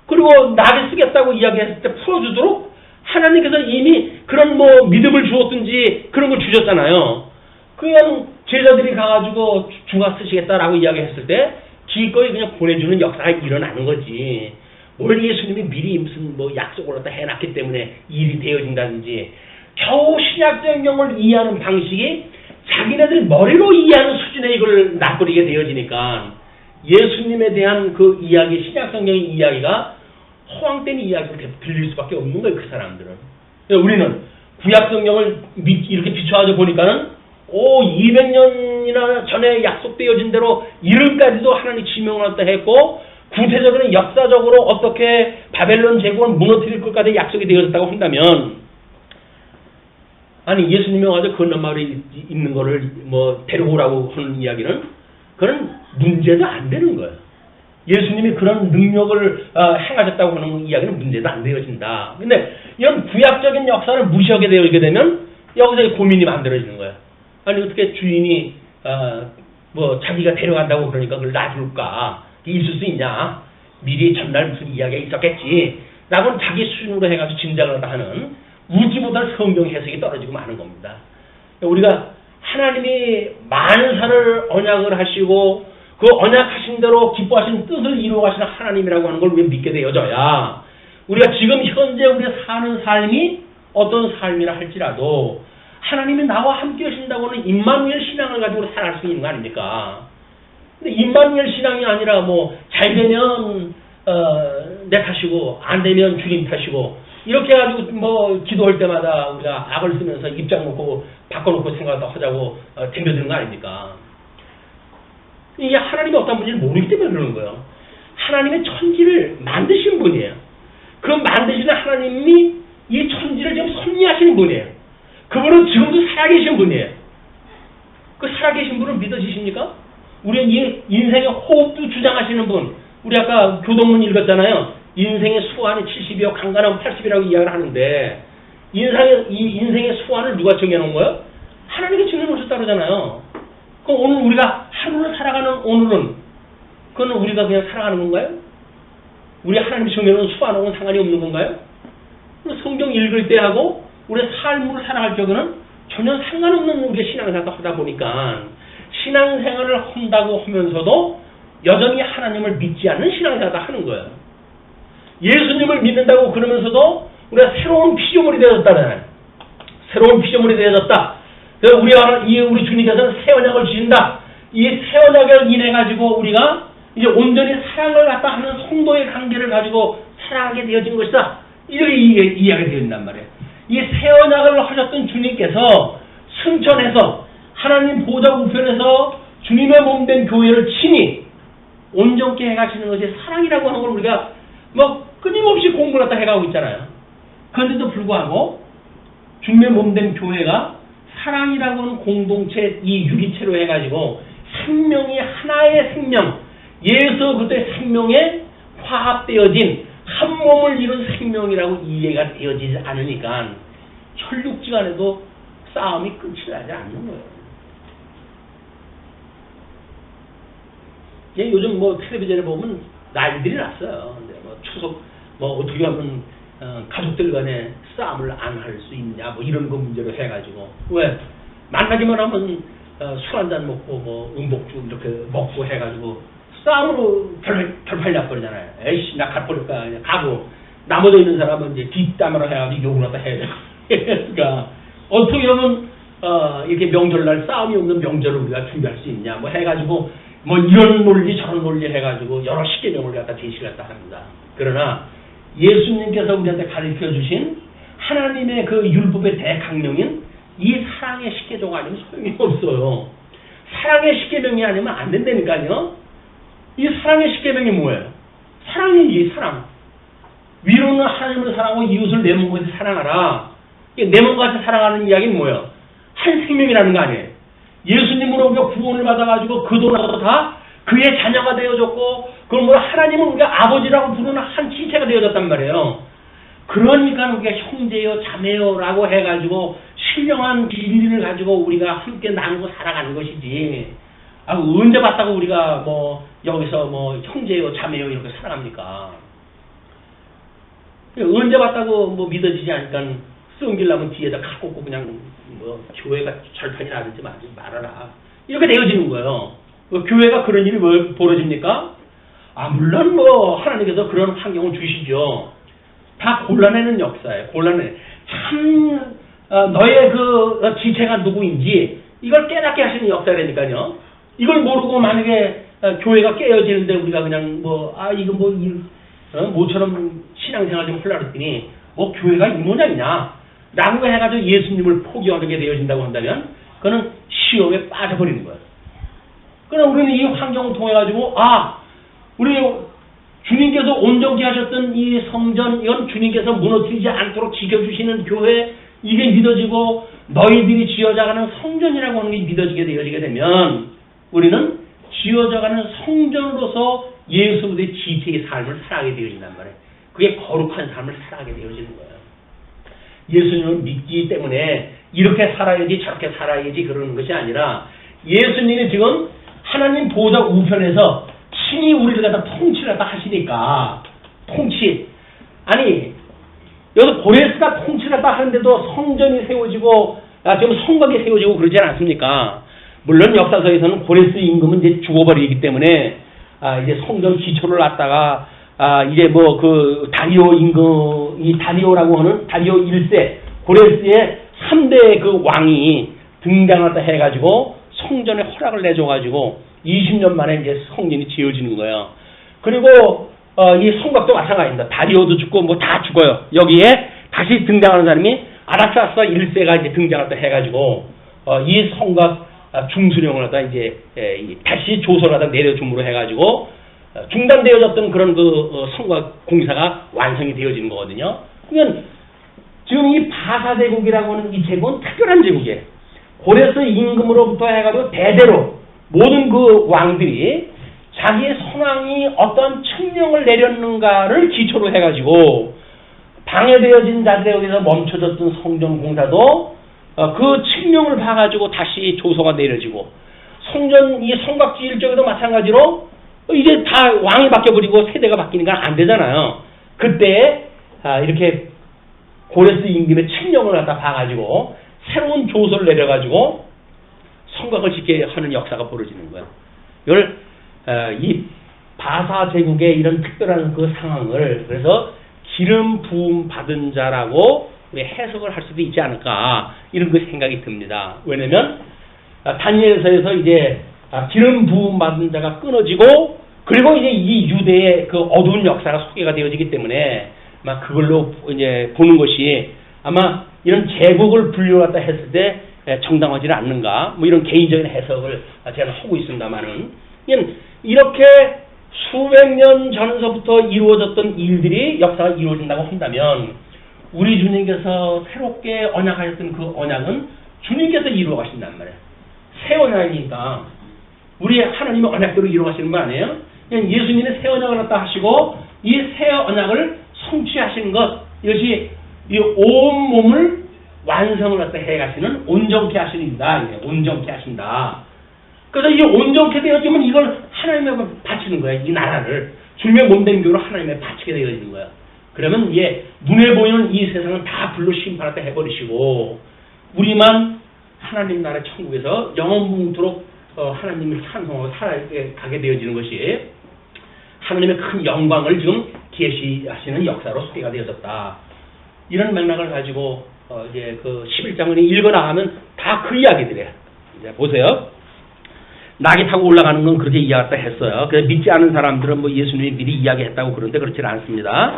그리고 나귀 쓰겠다고 이야기했을 때 풀어주도록 하나님께서 이미 그런 믿음을 주었든지 그런 걸 주셨잖아요. 그냥 제자들이 가가지고 주가 쓰시겠다라고 이야기했을 때 기꺼이 그냥 보내주는 역사가 일어나는 거지. 뭘 예수님이 미리 무슨 약속을 갖다 해놨기 때문에 일이 되어진다든지, 겨우 신약성경을 이해하는 방식이 자기네들이 머리로 이해하는 수준에 이걸 놔버리게 되어지니까 예수님에 대한 그 이야기, 신약성경의 이야기가 허황된 이야기로 들릴 수밖에 없는 거예요, 그 사람들은. 우리는 구약성경을 이렇게 비춰가지고 보니까는 200년이나 전에 약속되어진 대로 이름까지도 하나님 지명을 했고 구체적으로 역사적으로 어떻게 바벨론 제국을 무너뜨릴 것까지 약속이 되어졌다고 한다면, 아니 예수님이 와서 건너마을에 있는 거를 뭐 데려오라고 하는 이야기는 그런 문제도 안 되는 거예요. 예수님이 그런 능력을 행하셨다고 하는 이야기는 문제도 안 되어진다. 근데 이런 구약적인 역사를 무시하게 되게 되면 여기서 고민이 만들어지는 거예요. 아니 어떻게 주인이 뭐 자기가 데려간다고 그러니까 그걸 놔둘까? 있을 수 있냐? 미리 전날 무슨 이야기가 있었겠지. 라고는 자기 수준으로 해가지고 짐작을 하는 우지보다 성경 해석이 떨어지고 마는 겁니다. 우리가 하나님이 만사를 언약을 하시고 그 언약하신 대로 기뻐하신 뜻을 이루어가시는 하나님이라고 하는 걸 우리가 믿게 되어져야 우리가 지금 현재 우리가 사는 삶이 어떤 삶이라 할지라도 하나님이 나와 함께 하신다고 하는 임마누엘 신앙을 가지고 살아갈 수 있는 거 아닙니까? 근데 임마누엘 신앙이 아니라 뭐 잘 되면 내 탓이고 안 되면 주님 탓이고 이렇게 해가지고 뭐 기도할 때마다 우리가 악을 쓰면서 입장 놓고 바꿔놓고 생각을 하자고 덤벼드는 거 아닙니까? 이게 하나님이 어떤 분인지 모르기 때문에 그러는 거예요. 하나님의 천지를 만드신 분이에요. 그 만드시는 하나님이 이 천지를 지금 섭리하시는 분이에요. 그분은 지금도 살아계신 분이에요. 그 살아계신 분을 믿어지십니까? 우리 인생의 호흡도 주장하시는 분. 우리 아까 교동문 읽었잖아요. 인생의 수완이 70이요 강간하면 80이라고 이야기를 하는데 이 인생의 수완을 누가 정해놓은 거예요? 하나님이 정해놓으셨다 그러잖아요. 그럼 오늘 우리가 하루를 살아가는 오늘은 그건 우리가 그냥 살아가는 건가요? 우리 하나님이 정해놓은 수완하고는 상관이 없는 건가요? 성경 읽을 때하고 우리의 삶을 살아갈 적에는 전혀 상관없는 우리의 신앙생활을 하다 보니까 신앙생활을 한다고 하면서도 여전히 하나님을 믿지 않는 신앙생활을 하는 거예요. 예수님을 믿는다고 그러면서도 우리가 새로운 피조물이 되어졌다잖아요. 새로운 피조물이 되어졌다. 우리 주님께서는 새 언약을 주신다. 이 새 언약을 인해 가지고 우리가 이제 온전히 사랑을 갖다 하는 성도의 관계를 가지고 살아가게 되어진 것이다. 이렇게 이야기가 되어진단 말이에요. 이 새 언약을 하셨던 주님께서 승천해서 하나님 보좌 우편에서 주님의 몸된 교회를 친히 온전케 해가시는 것이 사랑이라고 하는 걸 우리가 뭐 끊임없이 공부를 갖다 해가고 있잖아요. 그런데도 불구하고 주님의 몸된 교회가 사랑이라고 하는 공동체 이 유기체로 해가지고 생명이 하나의 생명, 예수 그때 생명에 화합되어진 한 몸을 이룬 생명이라고 이해가 되어지지 않으니까 혈육지간에도 싸움이 끝이 나지 않는 거예요. 요즘 뭐 텔레비전에 보면 난리들이 났어요. 근데 뭐 추석 뭐 어떻게 하면 가족들 간에 싸움을 안 할 수 있냐 뭐 이런 거 문제로 해가지고 왜 만나기만 하면 술 한잔 먹고 뭐 음복주 이렇게 먹고 해가지고 싸움으로 결판이 나버리잖아요. 에이씨 나 갓버릴까 그냥 가고 나머지 있는 사람은 이제 뒷담화로 해가지고 욕을 갖다 해야 돼요. 그러니까 어떻게 하면 이렇게 명절날 싸움이 없는 명절을 우리가 준비할 수 있냐 뭐 해가지고 뭐 이런 논리 저런 논리 해가지고 여러 십계명을 갖다 제시를 갖다 합니다. 그러나 예수님께서 우리한테 가르쳐 주신 하나님의 그 율법의 대강령인 이 사랑의 십계명 아니면 소용이 없어요. 사랑의 십계명이 아니면 안 된다니까요. 이 사랑의 십계명이 뭐예요? 사랑이 이 사랑. 위로는 하나님을 사랑하고 이웃을 내 몸같이 사랑하라. 내 몸같이 사랑하는 이야기는 뭐예요? 한 생명이라는 거 아니에요. 예수님으로 우리가 구원을 받아가지고 그동안도 다 그의 자녀가 되어졌고 그걸 뭐 하나님은 우리가 아버지라고 부르는 한 지체가 되어졌단 말이에요. 그러니까 우리가 형제요 자매요라고 해가지고 신령한 비밀을 가지고 우리가 함께 나누고 살아가는 것이지. 언제 봤다고 우리가 뭐 여기서 뭐 형제요 자매요 이렇게 살아갑니까? 언제 봤다고 뭐 믿어지지 않으니까 성질나면 뒤에다 칼 꽂고 그냥 뭐 교회가 절판이 나든지 말아라 이렇게 되어지는 거예요. 교회가 그런 일이 왜 벌어집니까? 물론 뭐 하나님께서 그런 환경을 주시죠. 다 골라내는 역사예요. 골라내. 참 너의 그 지체가 누구인지 이걸 깨닫게 하시는 역사라니까요. 이걸 모르고 만약에 교회가 깨어지는데 우리가 그냥 이거 모처럼 신앙생활 좀 하려고 했더니 교회가 이 모양이냐 라고 해가지고 예수님을 포기하게 되어진다고 한다면 그거는 시험에 빠져버리는 거예요. 그럼 우리는 이 환경을 통해 가지고 우리 주님께서 온전케 하셨던 이 성전, 이건 주님께서 무너뜨리지 않도록 지켜주시는 교회, 이게 믿어지고 너희들이 지어져가는 성전이라고 하는 게 믿어지게 되어지게 되면 우리는 지어져가는 성전으로서 예수 그리스도의 지체의 삶을 살아가게 되어진단 말이에요. 그게 거룩한 삶을 살아가게 되어지는 거예요. 예수님을 믿기 때문에 이렇게 살아야지 저렇게 살아야지 그러는 것이 아니라 예수님이 지금 하나님 보좌 우편에서 친히 우리를 갖다 통치를 갖다 하시니까 통치 아니 여기서 고레스가 통치를 갖다 하는데도 성전이 세워지고 지금 성곽이 세워지고 그러지 않습니까? 물론 역사서에서는 고레스 임금은 이제 죽어버리기 때문에 이제 성전 기초를 놨다가 이제 뭐 그 다리오 임금 이 다리오라고 하는 다리오 1세 고레스의 3대 그 왕이 등장했다 해가지고 성전에 허락을 내줘가지고 20년 만에 이제 성전이 지어지는 거예요. 그리고 이 성곽도 마찬가지입니다. 다리오도 죽고 뭐 다 죽어요. 여기에 다시 등장하는 사람이 아닥사스 1세가 이제 등장했다 해가지고 이 성곽 중수령을 갖다 이제 다시 조선을 갖다 내려줌으로 해가지고 중단되어졌던 그런 그 성곽 공사가 완성이 되어지는 거거든요. 그러면 지금 이 바사제국이라고 하는 이 제국은 특별한 제국이에요. 고레스 임금으로부터 해가지고 대대로 모든 그 왕들이 자기의 선왕이 어떤 칙령을 내렸는가를 기초로 해가지고 방해되어진 자들에 의해서 멈춰졌던 성전 공사도 그 칙령을 봐가지고 다시 조서가 내려지고 성전 이 성곽 지을 적에도 마찬가지로 이제 다 왕이 바뀌어버리고 세대가 바뀌니까 안 되잖아요. 그때 이렇게 고레스 임금의 칙령을 갖다 봐가지고 새로운 조서를 내려가지고 성곽을 짓게 하는 역사가 벌어지는 거예요. 이걸 이 바사 제국의 이런 특별한 그 상황을 그래서 기름 부음 받은 자라고 우리 해석을 할 수도 있지 않을까 이런 그 생각이 듭니다. 왜냐면 다니엘서에서 이제 기름 부음 받은 자가 끊어지고 그리고 이제 이 유대의 그 어두운 역사가 소개가 되어지기 때문에 막 그걸로 이제 보는 것이 아마 이런 제국을 분류하다 했을 때 정당하지는 않는가 뭐 이런 개인적인 해석을 제가 하고 있습니다만은 이렇게 수백 년 전서부터 이루어졌던 일들이 역사가 이루어진다고 한다면 우리 주님께서 새롭게 언약하셨던 그 언약은 주님께서 이루어 가신단 말이에요. 새 언약이니까 우리 하나님의 언약대로 이루어 가시는 거 아니에요? 그냥 예수님의 새 언약을 갖다 하시고 이 새 언약을 성취하시는 것 이것이 이 온몸을 완성을 갖다 해가시는 온전케 하시는다. 온전케 하신다. 그래서 이 온전케 되어지면 이걸 하나님에 바치는 거예요. 이 나라를 주님의 몸된 교로 하나님에 바치게 되어지는 거예요. 그러면 이게 눈에 보이는 이 세상은 다 불로 심판하다 해버리시고 우리만 하나님 나라 천국에서 영원토록 하나님을 찬송하고 살아가게 되어지는 것이 하나님의 큰 영광을 지금 계시하시는 역사로 소개가 되어졌다. 이런 맥락을 가지고 이제 그 11장을 읽어 나가면 다 그 이야기들이에요. 이제 보세요. 낙이 타고 올라가는 건 그렇게 이야기했다 했어요. 그래서 믿지 않은 사람들은 뭐 예수님이 미리 이야기했다고 그러는데 그렇지는 않습니다.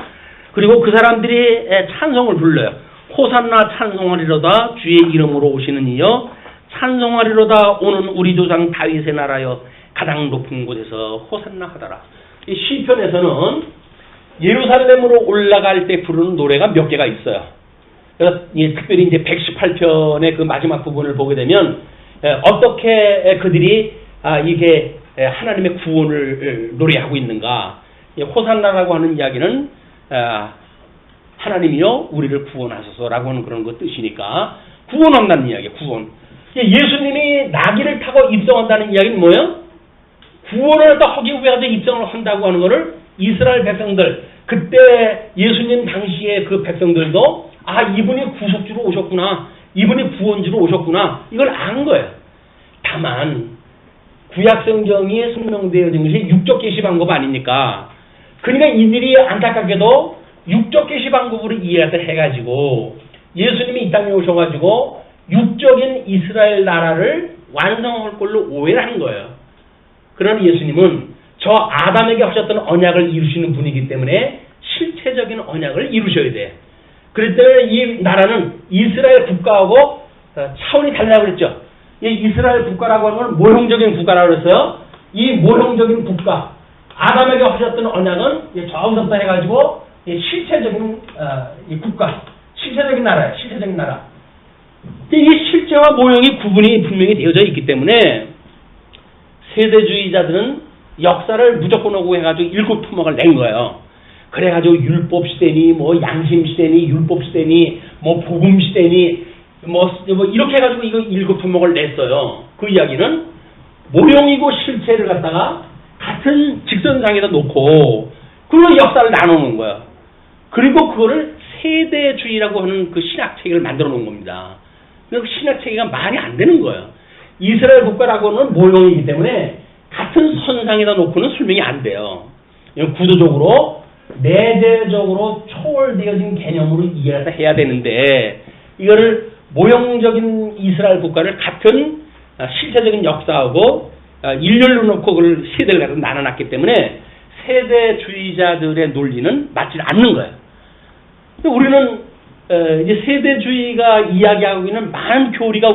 그리고 그 사람들이 찬송을 불러요. 호산나 찬송하리로다 주의 이름으로 오시는 이여 찬송하리로다 오는 우리 조상 다윗의 나라여 가장 높은 곳에서 호산나 하더라. 이 시편에서는 예루살렘으로 올라갈 때 부르는 노래가 몇 개가 있어요. 그래서 특별히 이제 118편의 그 마지막 부분을 보게 되면 어떻게 그들이 이게 하나님의 구원을 노래하고 있는가. 호산나라고 하는 이야기는 하나님이요 우리를 구원하소서라고 하는 그런 거 뜻이니까 구원한다는 이야기예요. 구원. 예수님이 나귀를 타고 입성한다는 이야기는 뭐예요? 구원을 또 하기 위해서 입성을 한다고 하는 거를 이스라엘 백성들 그때 예수님 당시에 그 백성들도 이분이 구속주로 오셨구나. 이분이 구원주로 오셨구나. 이걸 안 거예요. 다만 구약성경이 설명되어진 것이 육적 계시 방법 아닙니까? 그러니까 이들이 안타깝게도 육적 계시 방법으로 이해를 해가지고 예수님이 이 땅에 오셔가지고 육적인 이스라엘 나라를 완성할 걸로 오해를 한 거예요. 그러나 예수님은 저 아담에게 하셨던 언약을 이루시는 분이기 때문에 실체적인 언약을 이루셔야 돼. 그럴 때 이 나라는 이스라엘 국가하고 차원이 달라고 그랬죠. 이 이스라엘 국가라고 하는 건 모형적인 국가라고 그랬어요. 이 모형적인 국가, 아담에게 하셨던 언약은 저기서부터 해가지고 실체적인 이 국가, 실체적인 나라예요. 실체적인 나라. 이 실체와 모형이 구분이 분명히 되어져 있기 때문에 세대주의자들은 역사를 무조건 오고 해가지고 일곱 토막을 낸 거예요. 그래가지고 율법 시대니 뭐 양심 시대니 율법 시대니 뭐 복음 시대니 뭐 이렇게 해가지고 이거 일곱 토막을 냈어요. 그 이야기는 모형이고 실체를 갖다가 같은 직선상에다 놓고 그걸로 역사를 나누는 거예요. 그리고 그거를 세대주의라고 하는 그 신학체계를 만들어 놓은 겁니다. 그 신학체계가 말이 안 되는 거예요. 이스라엘 국가라고는 모형이기 때문에 같은 선상에다 놓고는 설명이 안 돼요. 구도적으로 내재적으로 초월되어진 개념으로 이해를 해야 되는데 이거를 모형적인 이스라엘 국가를 같은 실체적인 역사하고 일렬로 놓고 그걸 세대를 가지고 나눠놨기 때문에 세대주의자들의 논리는 맞지 않는 거예요. 우리는 이제 세대주의가 이야기하고 있는 많은 교리가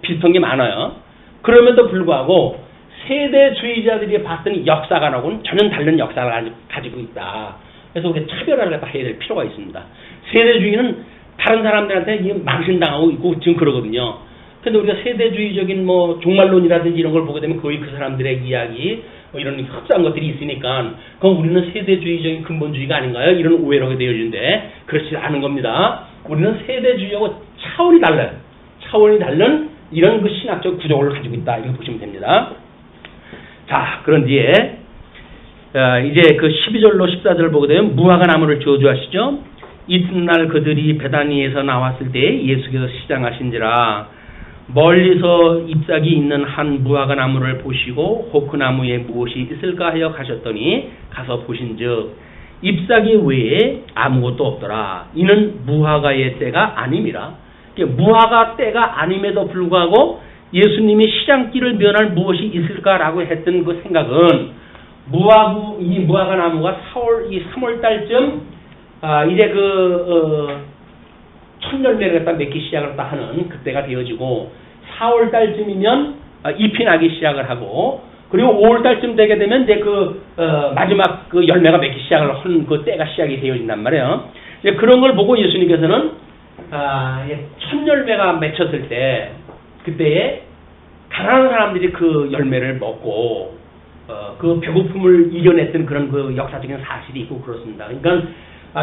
비슷한 게 많아요. 그럼에도 불구하고 세대주의자들이 봤던 역사관하고는 전혀 다른 역사를 가지고 있다. 그래서 우리가 차별화를 해야 될 필요가 있습니다. 세대주의는 다른 사람들한테 망신당하고 있고 지금 그러거든요. 근데 우리가 세대주의적인 뭐 종말론이라든지 이런 걸 보게 되면 거의 그 사람들의 이야기 뭐 이런 흡사한 것들이 있으니까 그럼 우리는 세대주의적인 근본주의가 아닌가요? 이런 오해를 하게 되어지는데 그렇지 않은 겁니다. 우리는 세대주의하고 차원이 달라요. 차원이 다른 이런 그 신학적 구조를 가지고 있다. 이렇게 보시면 됩니다. 자, 그런 뒤에 이제 그 12절로 14절을 보게 되면 무화과 나무를 저주하시죠. 이튿날 그들이 베다니에서 나왔을 때 예수께서 시장하신지라 멀리서 잎사귀 있는 한 무화과 나무를 보시고 혹 그 나무에 무엇이 있을까 하여 가셨더니 가서 보신즉 잎사귀 외에 아무것도 없더라. 이는 무화과의 때가 아님이라. 무화과 때가 아님에도 불구하고 예수님이 시장길을 면할 무엇이 있을까라고 했던 그 생각은 이 무화과 나무가 3월 달쯤 이제 첫 열매를 갖다 맺기 시작을 하는 그때가 되어지고 4월 달쯤이면 잎이 나기 시작을 하고 그리고 5월 달쯤 되게 되면 이제 마지막 그 열매가 맺기 시작을 하는 그 때가 시작이 되어진단 말이에요. 이제 그런 걸 보고 예수님께서는 첫 열매가 맺혔을 때 그때에 가난한 사람들이 그 열매를 먹고 그 배고픔을 이겨냈던 그런 그 역사적인 사실이 있고 그렇습니다. 그러니까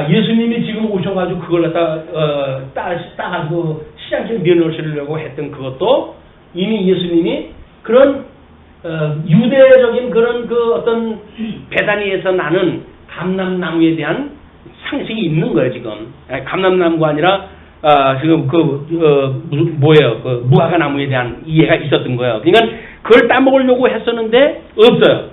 예수님이 지금 오셔가지고 그걸 갖다 따가지고 시장길 면허시려고 했던 그것도 이미 예수님이 그런 유대적인 그런 그 어떤 베다니에서 나는 감람나무에 대한 상식이 있는 거예요 지금. 감람나무가 아니라 지금 무화과 나무에 대한 이해가 있었던 거예요. 그러니까 그걸 따먹으려고 했었는데 없어요.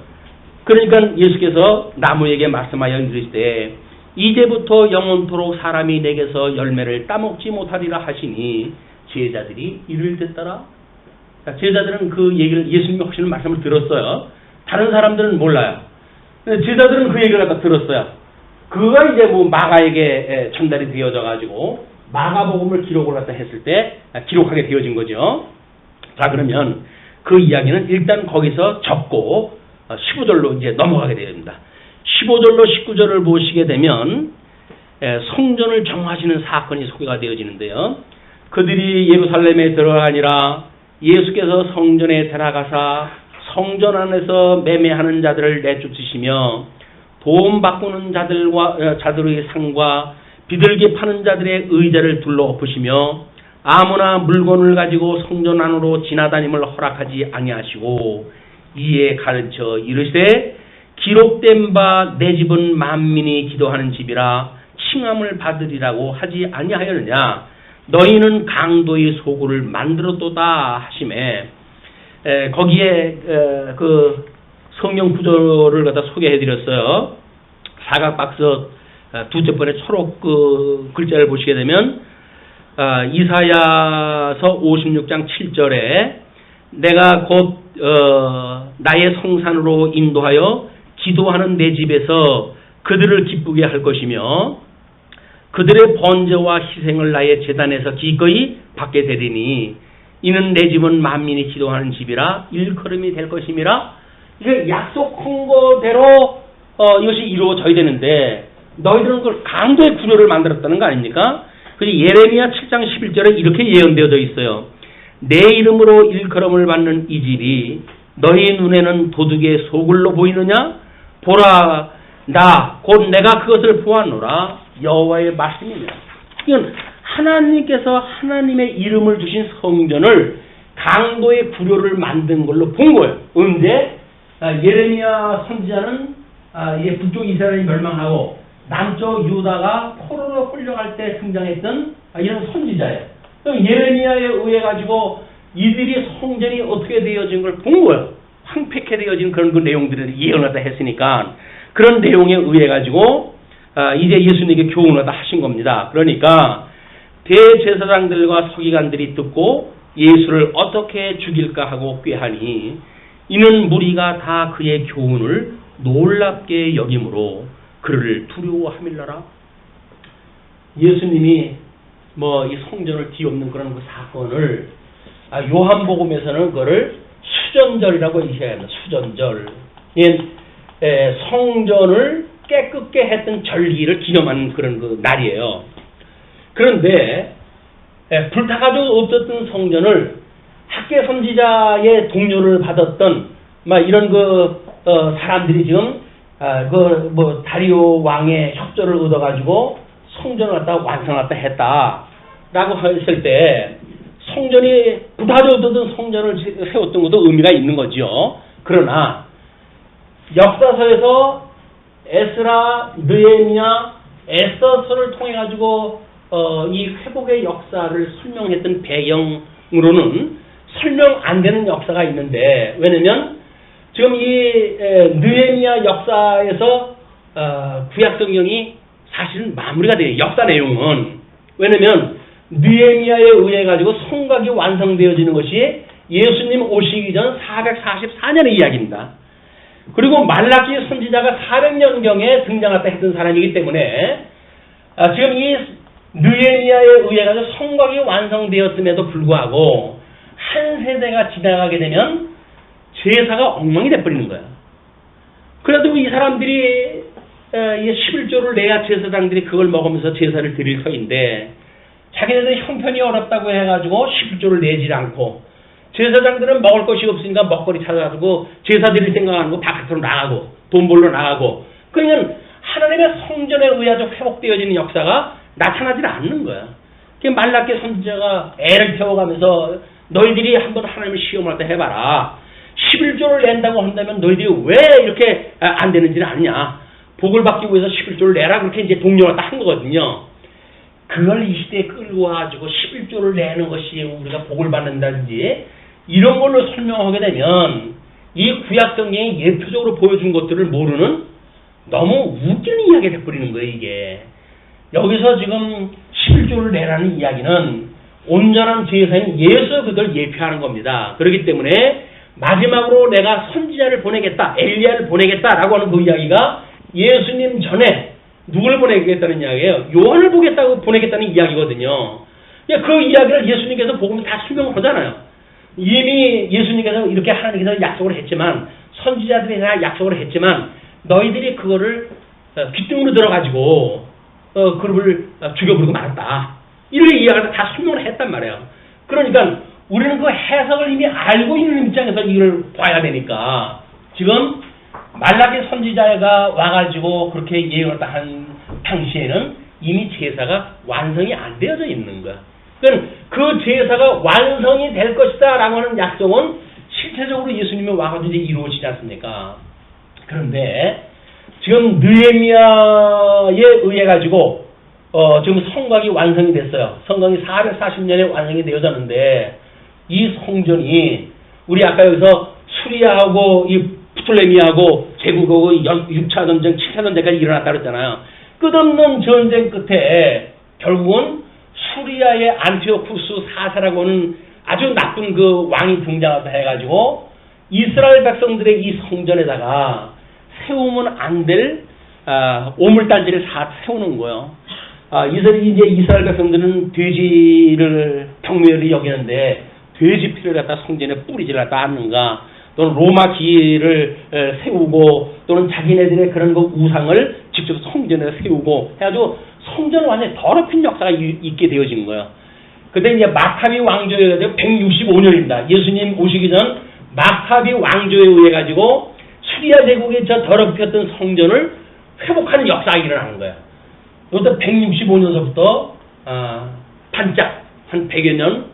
그러니까 예수께서 나무에게 말씀하여 이르시되 이제부터 영원토록 사람이 내게서 열매를 따먹지 못하리라 하시니 제자들이 이를 듣더라. 제자들은 그 얘기를 예수님이 하시는 말씀을 들었어요. 다른 사람들은 몰라요. 근데 제자들은 그 얘기를 갖다 들었어요. 그가 이제 뭐 마가에게 전달이 되어져 가지고 마가복음을 기록을 갖다 했을 때 기록하게 되어진 거죠. 자, 그러면 그 이야기는 일단 거기서 접고 15절로 이제 넘어가게 됩니다. 15절로 19절을 보시게 되면 성전을 정하시는 사건이 소개가 되어지는데요. 그들이 예루살렘에 들어가니라 예수께서 성전에 들어가사 성전 안에서 매매하는 자들을 내쫓으시며 돈 바꾸는 자들의 상과 비둘기 파는 자들의 의자를 둘러 엎으시며 아무나 물건을 가지고 성전 안으로 지나다님을 허락하지 아니하시고 이에 가르쳐 이르시되 기록된 바 내 집은 만민이 기도하는 집이라 칭함을 받으리라고 하지 아니하였느냐. 너희는 강도의 소굴을 만들었도다 하시매 거기에 그 성경 구조를 갖다 소개해드렸어요. 사각박스 두째 번에 초록 그 글자를 보시게 되면 이사야서 56장 7절에 내가 곧 나의 성산으로 인도하여 기도하는 내 집에서 그들을 기쁘게 할 것이며 그들의 번제와 희생을 나의 제단에서 기꺼이 받게 되리니 이는 내 집은 만민이 기도하는 집이라 일컬음이 될 것임이라. 이게 약속한 거대로 이것이 이루어져야 되는데 너희들은 그걸 강도의 구조를 만들었다는 거 아닙니까? 그래서 예레미야 7장 11절에 이렇게 예언되어져 있어요. 내 이름으로 일컬음을 받는 이 집이 너희 눈에는 도둑의 소굴로 보이느냐? 보라, 나 곧 내가 그것을 보았노라. 여호와의 말씀입니다. 이건 하나님께서 하나님의 이름을 주신 성전을 강도의 구조를 만든 걸로 본 거예요. 언제? 예레미야 선지자는 북쪽 이스라엘이 멸망하고 남쪽 유다가 포로로 끌려갈 때 등장했던 이런 선지자예요. 예레미야에 의해 가지고 이들이 성전이 어떻게 되어진 걸 본 거예요. 황폐케 되어진 그런 그 내용들을 예언하다 했으니까 그런 내용에 의해 가지고 이제 예수님에게 교훈하다 하신 겁니다. 그러니까 대제사장들과 서기관들이 듣고 예수를 어떻게 죽일까 하고 꾀하니 이는 무리가 다 그의 교훈을 놀랍게 여김으로 그를 두려워함일러라. 예수님이 이 성전을 뒤엎는 그런 그 사건을 요한복음에서는 그거를 수전절이라고 얘기합니다. 수전절. 성전을 깨끗게 했던 절기를 기념하는 그런 그 날이에요. 그런데 불타가지고 없었던 성전을 학계 선지자의 동료를 받았던 이런 사람들이 지금 다리오 왕의 협조를 얻어가지고 성전을 갖다 완성했다 했다라고 했을 때 성전이 불타가지고 없었던 성전을 세웠던 것도 의미가 있는 거죠. 그러나 역사서에서 에스라, 느헤미야, 에스더서를 통해 가지고 이 회복의 역사를 설명했던 배경으로는 설명 안 되는 역사가 있는데, 왜냐면 지금 이 느헤미야 역사에서 구약 성경이 사실은 마무리가 돼요. 역사 내용은. 왜냐면 느헤미야에 의해 가지고 성곽이 완성되어지는 것이 예수님 오시기 전 444년의 이야기입니다. 그리고 말라기 선지자가 400년경에 등장했다 했던 사람이기 때문에 지금 이 느헤미야에 의해 가지고 성곽이 완성되었음에도 불구하고 한 세대가 지나가게 되면 제사가 엉망이 돼버리는 거야. 그래도 이 사람들이 11조를 내야 제사장들이 그걸 먹으면서 제사를 드릴 터인데 자기네들 형편이 어렵다고 해가지고 11조를 내질 않고 제사장들은 먹을 것이 없으니까 먹거리 찾아가지고 제사 드릴 생각하는 거 바깥으로 나가고 돈 벌러 나가고, 그러면 하나님의 성전에 의해서 회복되어지는 역사가 나타나질 않는 거야. 말라기 선지자가 애를 태워가면서 너희들이 한번 하나님을 시험할 때 해봐라. 11조를 낸다고 한다면 너희들이 왜 이렇게 안 되는지를 아느냐. 복을 받기 위해서 11조를 내라. 그렇게 이제 독려를 한 거거든요. 그걸 이 시대에 끌고 와가지고 11조를 내는 것이 우리가 복을 받는다든지 이런 걸로 설명하게 되면 이 구약 성경이 예표적으로 보여준 것들을 모르는 너무 웃기는 이야기가 돼버리는 거예요, 이게. 여기서 지금 11조를 내라는 이야기는 온전한 제사인 예수 그들 예표하는 겁니다. 그렇기 때문에 마지막으로 내가 선지자를 보내겠다, 엘리야를 보내겠다라고 하는 그 이야기가 예수님 전에 누구를 보내겠다는 이야기예요? 요한을 보내겠다는 이야기거든요. 그 이야기를 예수님께서 복음을 다 설명하잖아요. 이미 예수님께서 이렇게 하나님께서 약속을 했지만, 선지자들이 약속을 했지만 너희들이 그거를 귀등으로 들어가지고 그를 죽여버리고 말았다. 이렇게 이야기를 다 설명을 했단 말이에요. 그러니까 우리는 그 해석을 이미 알고 있는 입장에서 이걸 봐야 되니까, 지금 말라기 선지자가 와가지고 그렇게 예언을 한 당시에는 이미 제사가 완성이 안 되어져 있는 거야. 그러니까 그 제사가 완성이 될 것이다 라고 하는 약속은 실체적으로 예수님이 와가지고 이루어지지 않습니까? 그런데 지금 느헤미야에 의해 가지고 지금 성곽이 완성이 됐어요. 성곽이 440년에 완성이 되어졌는데 이 성전이 우리 아까 여기서 수리아하고 이 프톨레미하고 제국하고 6차 전쟁, 7차 전쟁까지 일어났다 그랬잖아요. 끝없는 전쟁 끝에 결국은 수리아의 안티오쿠스 4세라고 하는 아주 나쁜 그 왕이 등장하다 해가지고 이스라엘 백성들의 이 성전에다가 세우면 안 될 오물단지를 세우는 거예요. 이제 이스라엘 백성들은 돼지를 경멸히 여기는데 돼지 피를 갖다 성전에 뿌리질 않다 않는가. 또는 로마 기를 세우고 또는 자기네들의 그런 그 우상을 직접 성전에 세우고 해가지고 성전을 완전히 더럽힌 역사가 있게 되어진 거예요. 그때 이제 마카비 왕조에 165년입니다. 예수님 오시기 전 마카비 왕조에 의해 가지고 수리아 제국의 저 더럽혔던 성전을 회복하는 역사가 일어나는 거예요. 이것도 165년서부터 반짝 한 100여 년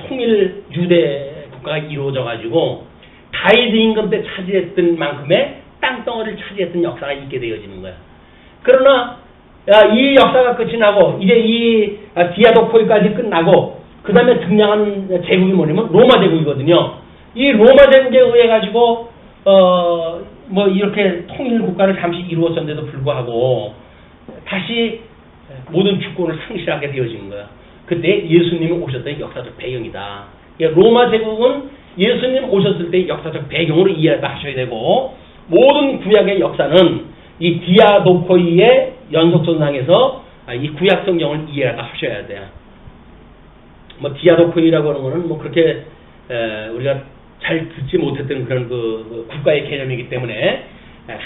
통일 유대 국가가 이루어져 가지고 다윗 임금 때 차지했던 만큼의 땅덩어리를 차지했던 역사가 있게 되어지는 거예요. 그러나 이 역사가 끝이 나고 이제 이 디아도코이까지 끝나고 그 다음에 등장하는 제국이 뭐냐면 로마 제국이거든요. 이 로마 제국에 의해 가지고 뭐 이렇게 통일 국가를 잠시 이루었었는데도 불구하고 다시 모든 주권을 상실하게 되어진 거야. 그때 예수님이 오셨던 역사적 배경이다. 로마 제국은 예수님 오셨을 때 역사적 배경으로 이해하셔야 되고 모든 구약의 역사는 이 디아도코이의 연속선상에서 이 구약 성경을 이해하셔야 돼요. 뭐 디아도코이라고 하는 거는 뭐 그렇게 우리가 잘 듣지 못했던 그런 그 국가의 개념이기 때문에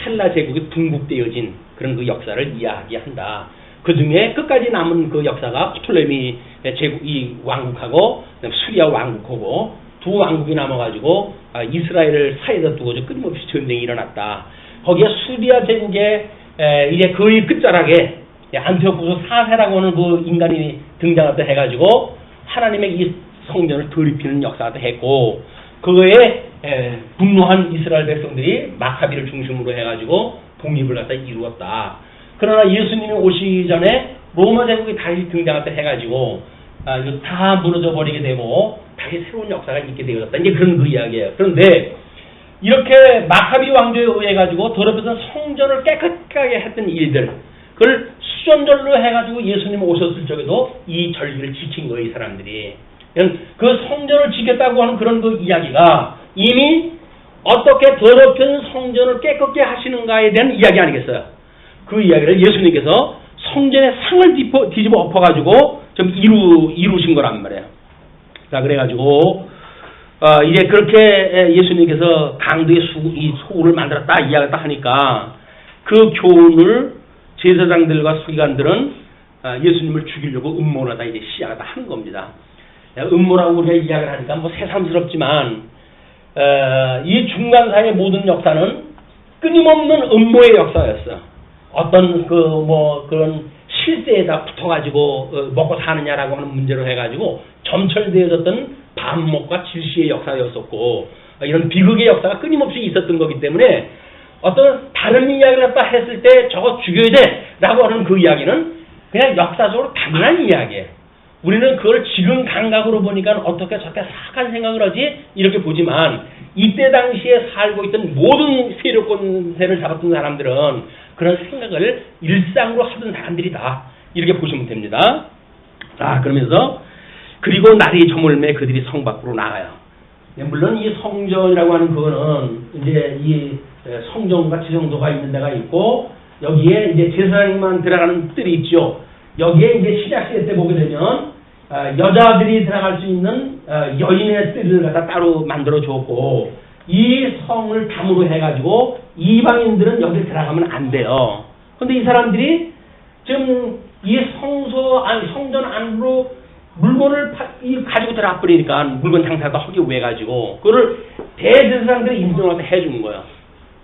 헬라 제국이 분국되어진 그런 그 역사를 이해하게 한다. 그 중에 끝까지 남은 그 역사가 프톨레미 제국 이 왕국하고 수리아 왕국하고 두 왕국이 남아가지고 이스라엘을 사이에다 두고 끊임없이 전쟁이 일어났다. 거기에 수리아 제국의 이제 거의 끝자락에 안티오쿠스 4세라고 하는 그 인간이 등장했다 해가지고 하나님의 이 성전을 더럽히는 역사도 했고 그거에 분노한 이스라엘 백성들이 마카비를 중심으로 해가지고 독립을 갖다 이루었다. 그러나 예수님이 오시기 전에 로마 제국이 다시 등장했다 해가지고 이거 다 무너져 버리게 되고 다시 새로운 역사가 있게 되어졌다. 이제 그런 그 이야기예요. 그런데 이렇게 마카비 왕조에 의해 가지고 더럽혀서 성전을 깨끗하게 했던 일들, 그걸 수전절로 해가지고 예수님 오셨을 적에도 이 절기를 지킨 거예요, 이 사람들이. 그 성전을 지켰다고 하는 그런 그 이야기가 이미 어떻게 더럽힌 성전을 깨끗게 하시는가에 대한 이야기 아니겠어요? 그 이야기를 예수님께서 성전의 상을 뒤집어 엎어가지고 좀 이루신 거란 말이에요. 자, 그래가지고 이제 그렇게 예수님께서 강도의 이 소굴을 만들었다 이야기했다 하니까 그 교훈을 제사장들과 서기관들은 예수님을 죽이려고 음모를 하다 이제 시작하다 하는 겁니다. 음모라고 우리가 이야기를 하니까 뭐 새삼스럽지만 이 중간사의 모든 역사는 끊임없는 음모의 역사였어. 어떤 그런 실세에다 붙어가지고 먹고 사느냐라고 하는 문제로 해가지고 점철되어졌던 반목과 질시의 역사였었고 이런 비극의 역사가 끊임없이 있었던 거기 때문에 어떤 다른 이야기를 갖다 했을 때 저거 죽여야 돼 라고 하는 그 이야기는 그냥 역사적으로 당연한 이야기예요. 우리는 그걸 지금 감각으로 보니까 어떻게 저렇게 사악한 생각을 하지 이렇게 보지만 이때 당시에 살고 있던 모든 세력권세를 잡았던 사람들은 그런 생각을 일상으로 하던 사람들이다 이렇게 보시면 됩니다. 자, 그러면서 그리고 날이 저물매 그들이 성 밖으로 나가요. 물론 이 성전이라고 하는 그거는 이제 이 성전과 지성소가 있는 데가 있고 여기에 이제 제사장만 들어가는 뜰이 있죠. 여기에 이제 신약시대 때 보게 되면 여자들이 들어갈 수 있는 여인의 뜰을 갖다 따로 만들어 줬고 이 성을 담으로 해가지고 이방인들은 여기 들어가면 안 돼요. 근데 이 사람들이 지금 이 성전 안으로 물건을 가지고 들어가 버리니까 물건 장사도 하기 위해 가지고 그거를 대제사장들이 인정해서 해주는 거예요.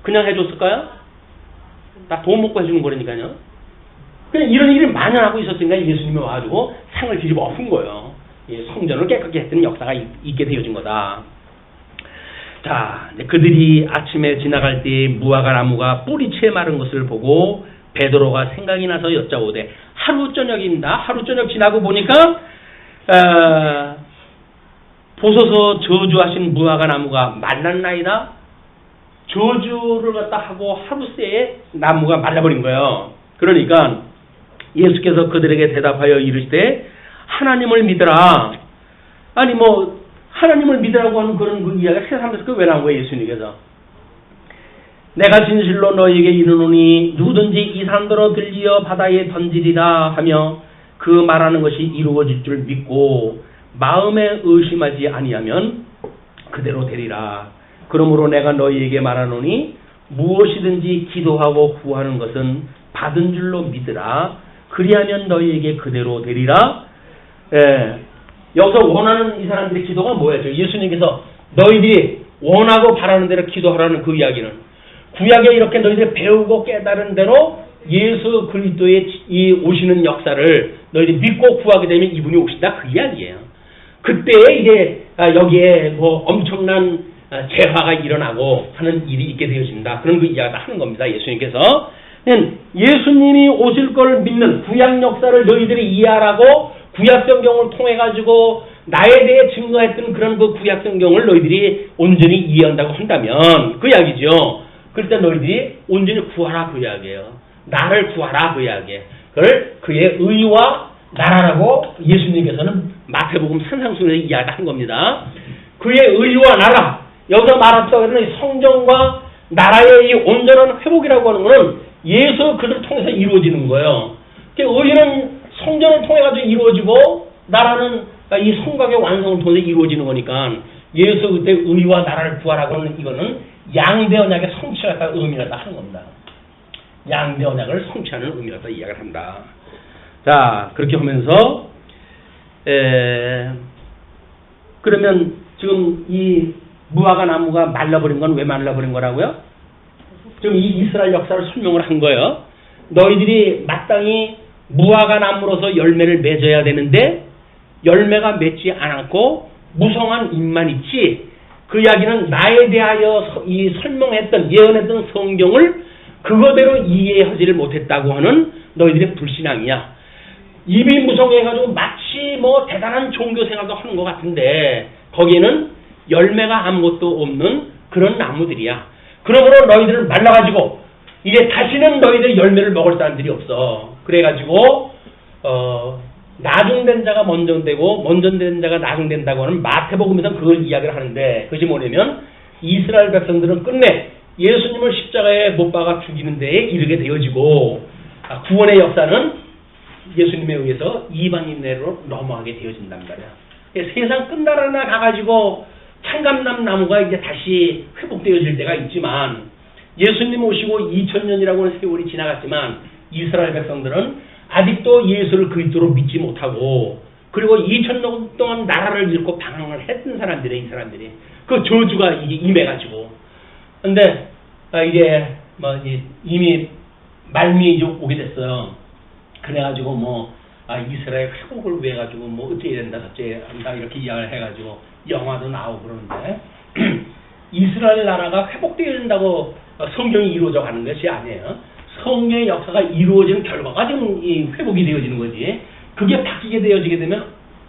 그냥 해줬을까요? 다 돈 먹고 해주는 거라니까요. 그냥 이런 일이 만연하고 있었으니까 예수님이 와가지고 상을 뒤집어 엎은 거예요. 성전을 깨끗게 했던 역사가 있게 되어진 거다. 자, 그들이 아침에 지나갈 때 무화과 나무가 뿌리채 마른 것을 보고 베드로가 생각이 나서 여짜오되 하루 저녁입니다. 하루 저녁 지나고 보니까 보소서 저주하신 무화과 나무가 말랐나이다. 저주를 갖다 하고 하루 새에 나무가 말라버린 거예요. 그러니까 예수께서 그들에게 대답하여 이르시되 하나님을 믿으라. 아니 뭐 하나님을 믿으라고 하는 그런 그 이야기가 세상에서 왜 나온 거예요, 예수님께서? 내가 진실로 너희에게 이르노니 누구든지 이 산더러 들리어 바다에 던지리라 하며 그 말하는 것이 이루어질 줄 믿고 마음에 의심하지 아니하면 그대로 되리라. 그러므로 내가 너희에게 말하노니 무엇이든지 기도하고 구하는 것은 받은 줄로 믿으라. 그리하면 너희에게 그대로 되리라. 여기서 원하는 이 사람들의 기도가 뭐예요? 예수님께서 너희들이 원하고 바라는 대로 기도하라는 그 이야기는 구약에 이렇게 너희들이 배우고 깨달은 대로 예수 그리스도의 이 오시는 역사를 너희들이 믿고 구하게 되면 이분이 오신다 그 이야기예요. 그때에 이제 여기에 뭐 엄청난 재화가 일어나고 하는 일이 있게 되어진다. 그런 그 이야기를 하는 겁니다. 예수님께서 예수님이 오실 걸 믿는 구약 역사를 너희들이 이해하라고 구약 성경을 통해 가지고 나에 대해 증거했던 그런 그 구약 성경을 너희들이 온전히 이해한다고 한다면 그 이야기죠. 그럴 때 너희들이 온전히 구하라 그 이야기예요. 나를 구하라 그 이야기예요. 그걸 그의 의와 나라라고 예수님께서는 마태복음 산상수훈에서 이야기한 겁니다. 그의 의와 나라, 여기서 말했던 성전과 나라의 이 온전한 회복이라고 하는 것은 예수 그를 통해서 이루어지는 거예요. 의는 성전을 통해 가지고 이루어지고 나라는 이 성곽의 완성을 통해서 이루어지는 거니까 예수 그때 의와 나라를 구하라고 하는 이거는 양대 언약의 성취가 의미가 하는 겁니다. 양대 언약을 성취하는 의미가 이야기를 합니다. 자, 그렇게 하면서 그러면 지금 이 무화과 나무가 말라버린 건 왜 말라버린 거라고요? 지금 이 이스라엘 역사를 설명을 한 거예요. 너희들이 마땅히 무화과 나무로서 열매를 맺어야 되는데 열매가 맺지 않았고 무성한 잎만 있지. 그 이야기는 나에 대하여 이 설명했던 예언했던 성경을 그거대로 이해하지를 못했다고 하는 너희들의 불신앙이야. 입이 무성해가지고 마치 뭐 대단한 종교 생활도 하는 것 같은데 거기에는 열매가 아무것도 없는 그런 나무들이야. 그러므로 너희들은 말라가지고 이제 다시는 너희들 열매를 먹을 사람들이 없어. 그래가지고 나중된 자가 먼저되고 먼저된 자가 나중된다고 하는 마태복음에서 그걸 이야기를 하는데 그것이 뭐냐면 이스라엘 백성들은 끝내 예수님을 십자가에 못 박아 죽이는 데에 이르게 되어지고 구원의 역사는 예수님에 의해서 이방인내로 넘어가게 되어진단 말이야. 세상 끝나라나 가가지고 창감남 나무가 이제 다시 회복되어질 때가 있지만 예수님 오시고 2000년이라고 하는 세월이 지나갔지만 이스라엘 백성들은 아직도 예수를 그리스도로 믿지 못하고 그리고 2000년 동안 나라를 잃고 방황을 했던 사람들이 이 사람들이 그 저주가 이게 임해가지고 근데 이게 뭐 이미 말미에 이제 오게 됐어요. 그래가지고 뭐 이스라엘 회복을 위해 가지고 뭐 어떻게 된다 어째 한다 이렇게 이야기를 해가지고 영화도 나오고 그러는데 이스라엘 나라가 회복되어진다고 성경이 이루어져 가는 것이 아니에요. 성경의 역사가 이루어지는 결과가 지금 이 회복이 되어지는 거지. 그게 바뀌게 되어지게 되면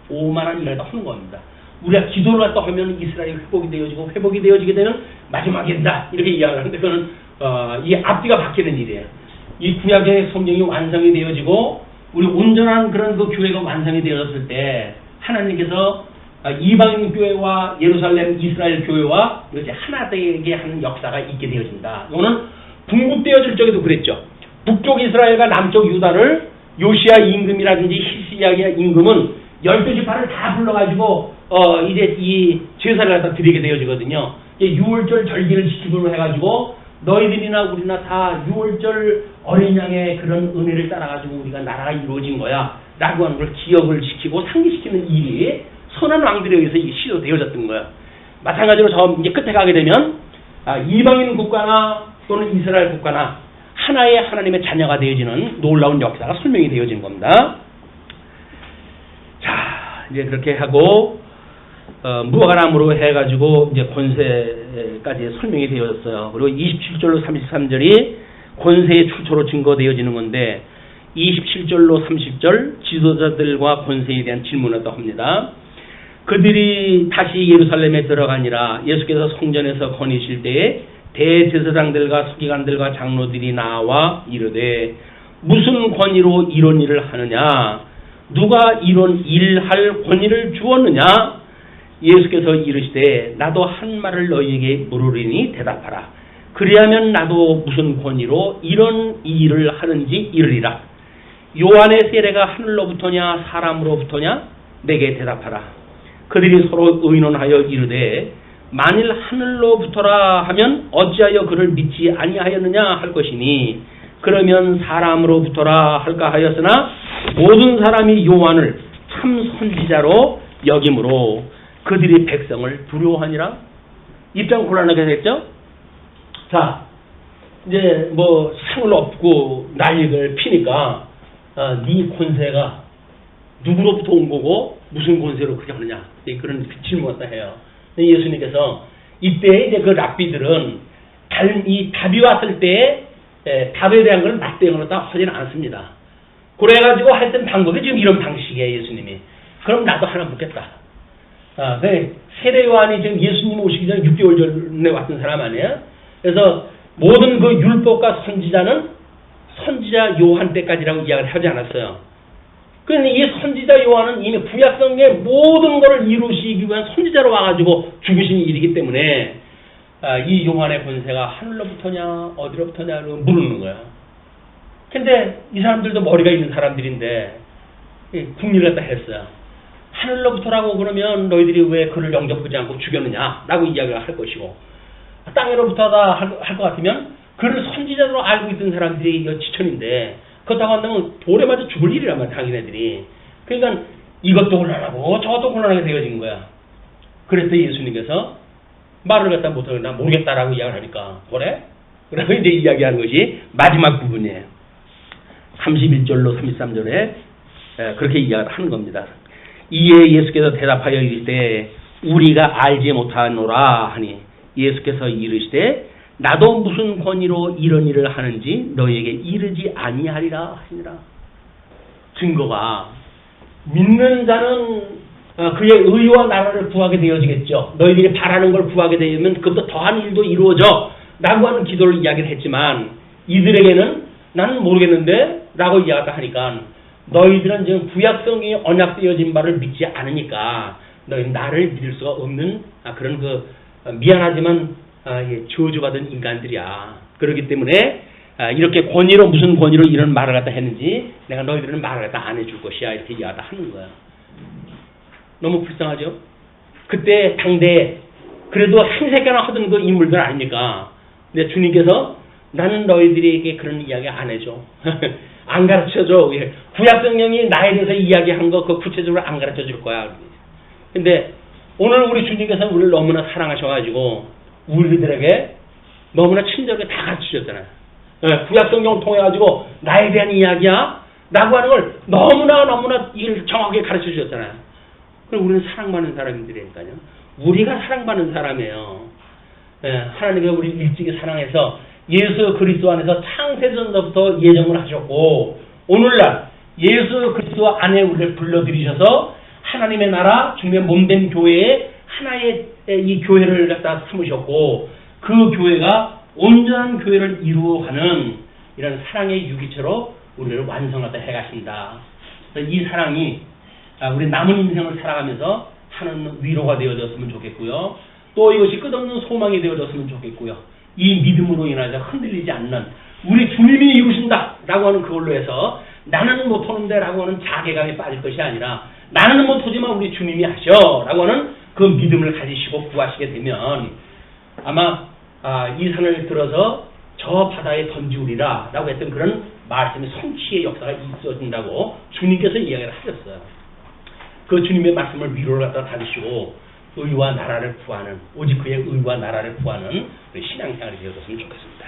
오만한 일을 하는 겁니다. 우리가 기도를 갖다 하면 이스라엘이 회복이 되어지고 회복이 되어지게 되면 마지막이 된다 이렇게 이야기를 하는데 그거는 이 앞뒤가 바뀌는 일이에요. 이 구약의 성경이 완성이 되어지고 우리 온전한 그런 그 교회가 완성이 되었을 때 하나님께서 이방인 교회와 예루살렘 이스라엘 교회와 이렇게 하나 되게 하는 역사가 있게 되어진다. 이거는 분국되어질 적에도 그랬죠. 북쪽 이스라엘과 남쪽 유다를 요시야 임금이라든지 히스기야 임금은 12지파를 다 불러가지고 이제 이 제사를 갖다 드리게 되어지거든요. 6월절 절기를 지키고 해가지고 너희들이나 우리나 다 6월절 어린 양의 그런 은혜를 따라가지고 우리가 나라가 이루어진 거야 라고 하는 걸 기억을 시키고 상기시키는 일이 선한 왕들에 의해서 시도되어졌던 거야. 마찬가지로 저 이제 끝에 가게 되면 이방인 국가나 또는 이스라엘 국가나 하나의 하나님의 자녀가 되어지는 놀라운 역사가 설명이 되어진 겁니다. 자, 이제 그렇게 하고 무화과나무로 해가지고 이제 권세까지 설명이 되어졌어요. 그리고 27절로 33절이 권세의 출처로 증거되어지는 건데 27절로 30절 지도자들과 권세에 대한 질문을 또 합니다. 그들이 다시 예루살렘에 들어가니라. 예수께서 성전에서 거니실 때에 대제사장들과 서기관들과 장로들이 나와 이르되 무슨 권위로 이런 일을 하느냐? 누가 이런 일할 권위를 주었느냐? 예수께서 이르시되 나도 한 말을 너희에게 물으리니 대답하라. 그리하면 나도 무슨 권위로 이런 일을 하는지 이르리라. 요한의 세례가 하늘로부터냐 사람으로부터냐? 내게 대답하라. 그들이 서로 의논하여 이르되 만일 하늘로부터라 하면 어찌하여 그를 믿지 아니하였느냐 할 것이니 그러면 사람으로부터라 할까 하였으나 모든 사람이 요한을 참 선지자로 여김으로 그들이 백성을 두려워하니라. 입장 곤란하게 됐죠? 자, 이제 뭐 상을 얻고 난리를 피니까 네 권세가 누구로부터 온 거고 무슨 권세로 그렇게 하느냐 그런 질문을 갖다 해요. 예수님께서 이때 이제 그 랍비들은 이 답이 왔을 때 답에 대한 걸 맞대응으로 다 하지는 않습니다. 그래가지고 하여튼 방법이 지금 이런 방식이에요. 예수님이. 그럼 나도 하나 묻겠다. 세례 요한이 지금 예수님 오시기 전에 6개월 전에 왔던 사람 아니에요? 그래서 모든 그 율법과 선지자는 선지자 요한 때까지라고 이야기를 하지 않았어요. 그런데 이 선지자 요한은 이미 구약성경의 모든 것을 이루시기 위한 선지자로 와가지고 죽으신 일이기 때문에 이 요한의 권세가 하늘로부터냐 어디로부터냐 물는 거야. 근데 이 사람들도 머리가 있는 사람들인데 궁리를 갖다 했어요. 하늘로부터라고 그러면 너희들이 왜 그를 영접하지 않고 죽였느냐 라고 이야기를 할 것이고, 땅으로부터다 할 것 같으면 그를 선지자로 알고 있던 사람들이 지천인데 그렇다고 한다면 돌에 맞아 죽을 일이란 말이야 당신애들이. 그러니까 이것도 곤란하고 저것도 곤란하게 되어진 거야. 그랬더니 예수님께서 말을 갖다 못하고 나 모르겠다라고 이야기를 하니까 그래? 그래서 이제 이야기하는 것이 마지막 부분이에요. 31절로 33절에 그렇게 이야기를 하는 겁니다. 이에 예수께서 대답하여 이르시되 우리가 알지 못하노라 하니 예수께서 이르시되 나도 무슨 권위로 이런 일을 하는지 너희에게 이르지 아니하리라 하시니라. 증거가 믿는 자는 그의 의와 나라를 구하게 되어지겠죠. 너희들이 바라는 걸 구하게 되면 그것도 더한 일도 이루어져 라고 하는 기도를 이야기를 했지만 이들에게는 나는 모르겠는데 라고 이야기하니까 너희들은 지금 구약성경이 언약되어진 바를 믿지 않으니까 너희 나를 믿을 수가 없는 그런 미안하지만 저주받은 인간들이야. 그렇기 때문에 이렇게 권위로 무슨 권위로 이런 말을 갖다 했는지 내가 너희들은 말을 갖다 안 해줄 것이야 이렇게 이야기를 하는 거야. 너무 불쌍하죠? 그때 당대에 그래도 한세계나 하던 그 인물들 아닙니까? 근데 주님께서 나는 너희들에게 그런 이야기 안 해줘. 안 가르쳐줘. 구약성경이 나에 대해서 이야기한 거 그 구체적으로 안 가르쳐 줄 거야. 근데 오늘 우리 주님께서 우리를 너무나 사랑하셔가지고 우리들에게 너무나 친절하게 다 가르쳐 주셨잖아요. 구약성경을 통해가지고 나에 대한 이야기야 라고 하는 걸 너무나 이걸 정확하게 가르쳐 주셨잖아요. 그럼 우리는 사랑받는 사람들이니까요. 우리가 사랑받는 사람이에요. 하나님이 우리 일찍이 사랑해서 예수 그리스도 안에서 창세전부터 예정을 하셨고 오늘날 예수 그리스도 안에 우리를 불러들이셔서 하나님의 나라 주님의 몸된 교회에 하나의 이 교회를 갖다 삼으셨고 그 교회가 온전한 교회를 이루어가는 이런 사랑의 유기체로 우리를 완성하다 해가신다. 이 사랑이 우리 남은 인생을 살아가면서 하는 위로가 되어졌으면 좋겠고요. 또 이것이 끝없는 소망이 되어졌으면 좋겠고요. 이 믿음으로 인하여 흔들리지 않는 우리 주님이 이루신다 라고 하는 그걸로 해서 나는 못하는데 라고 하는 자괴감에 빠질 것이 아니라 나는 못하지만 우리 주님이 하셔 라고 하는 그 믿음을 가지시고 구하시게 되면 아마 이 산을 들어서 저 바다에 던지우리라 라고 했던 그런 말씀의 성취의 역사가 있어진다고 주님께서 이야기를 하셨어요. 그 주님의 말씀을 위로를 갖다 다루시고 의와 나라를 구하는 오직 그의 의와 나라를 구하는 신앙생활이 되어졌으면 좋겠습니다.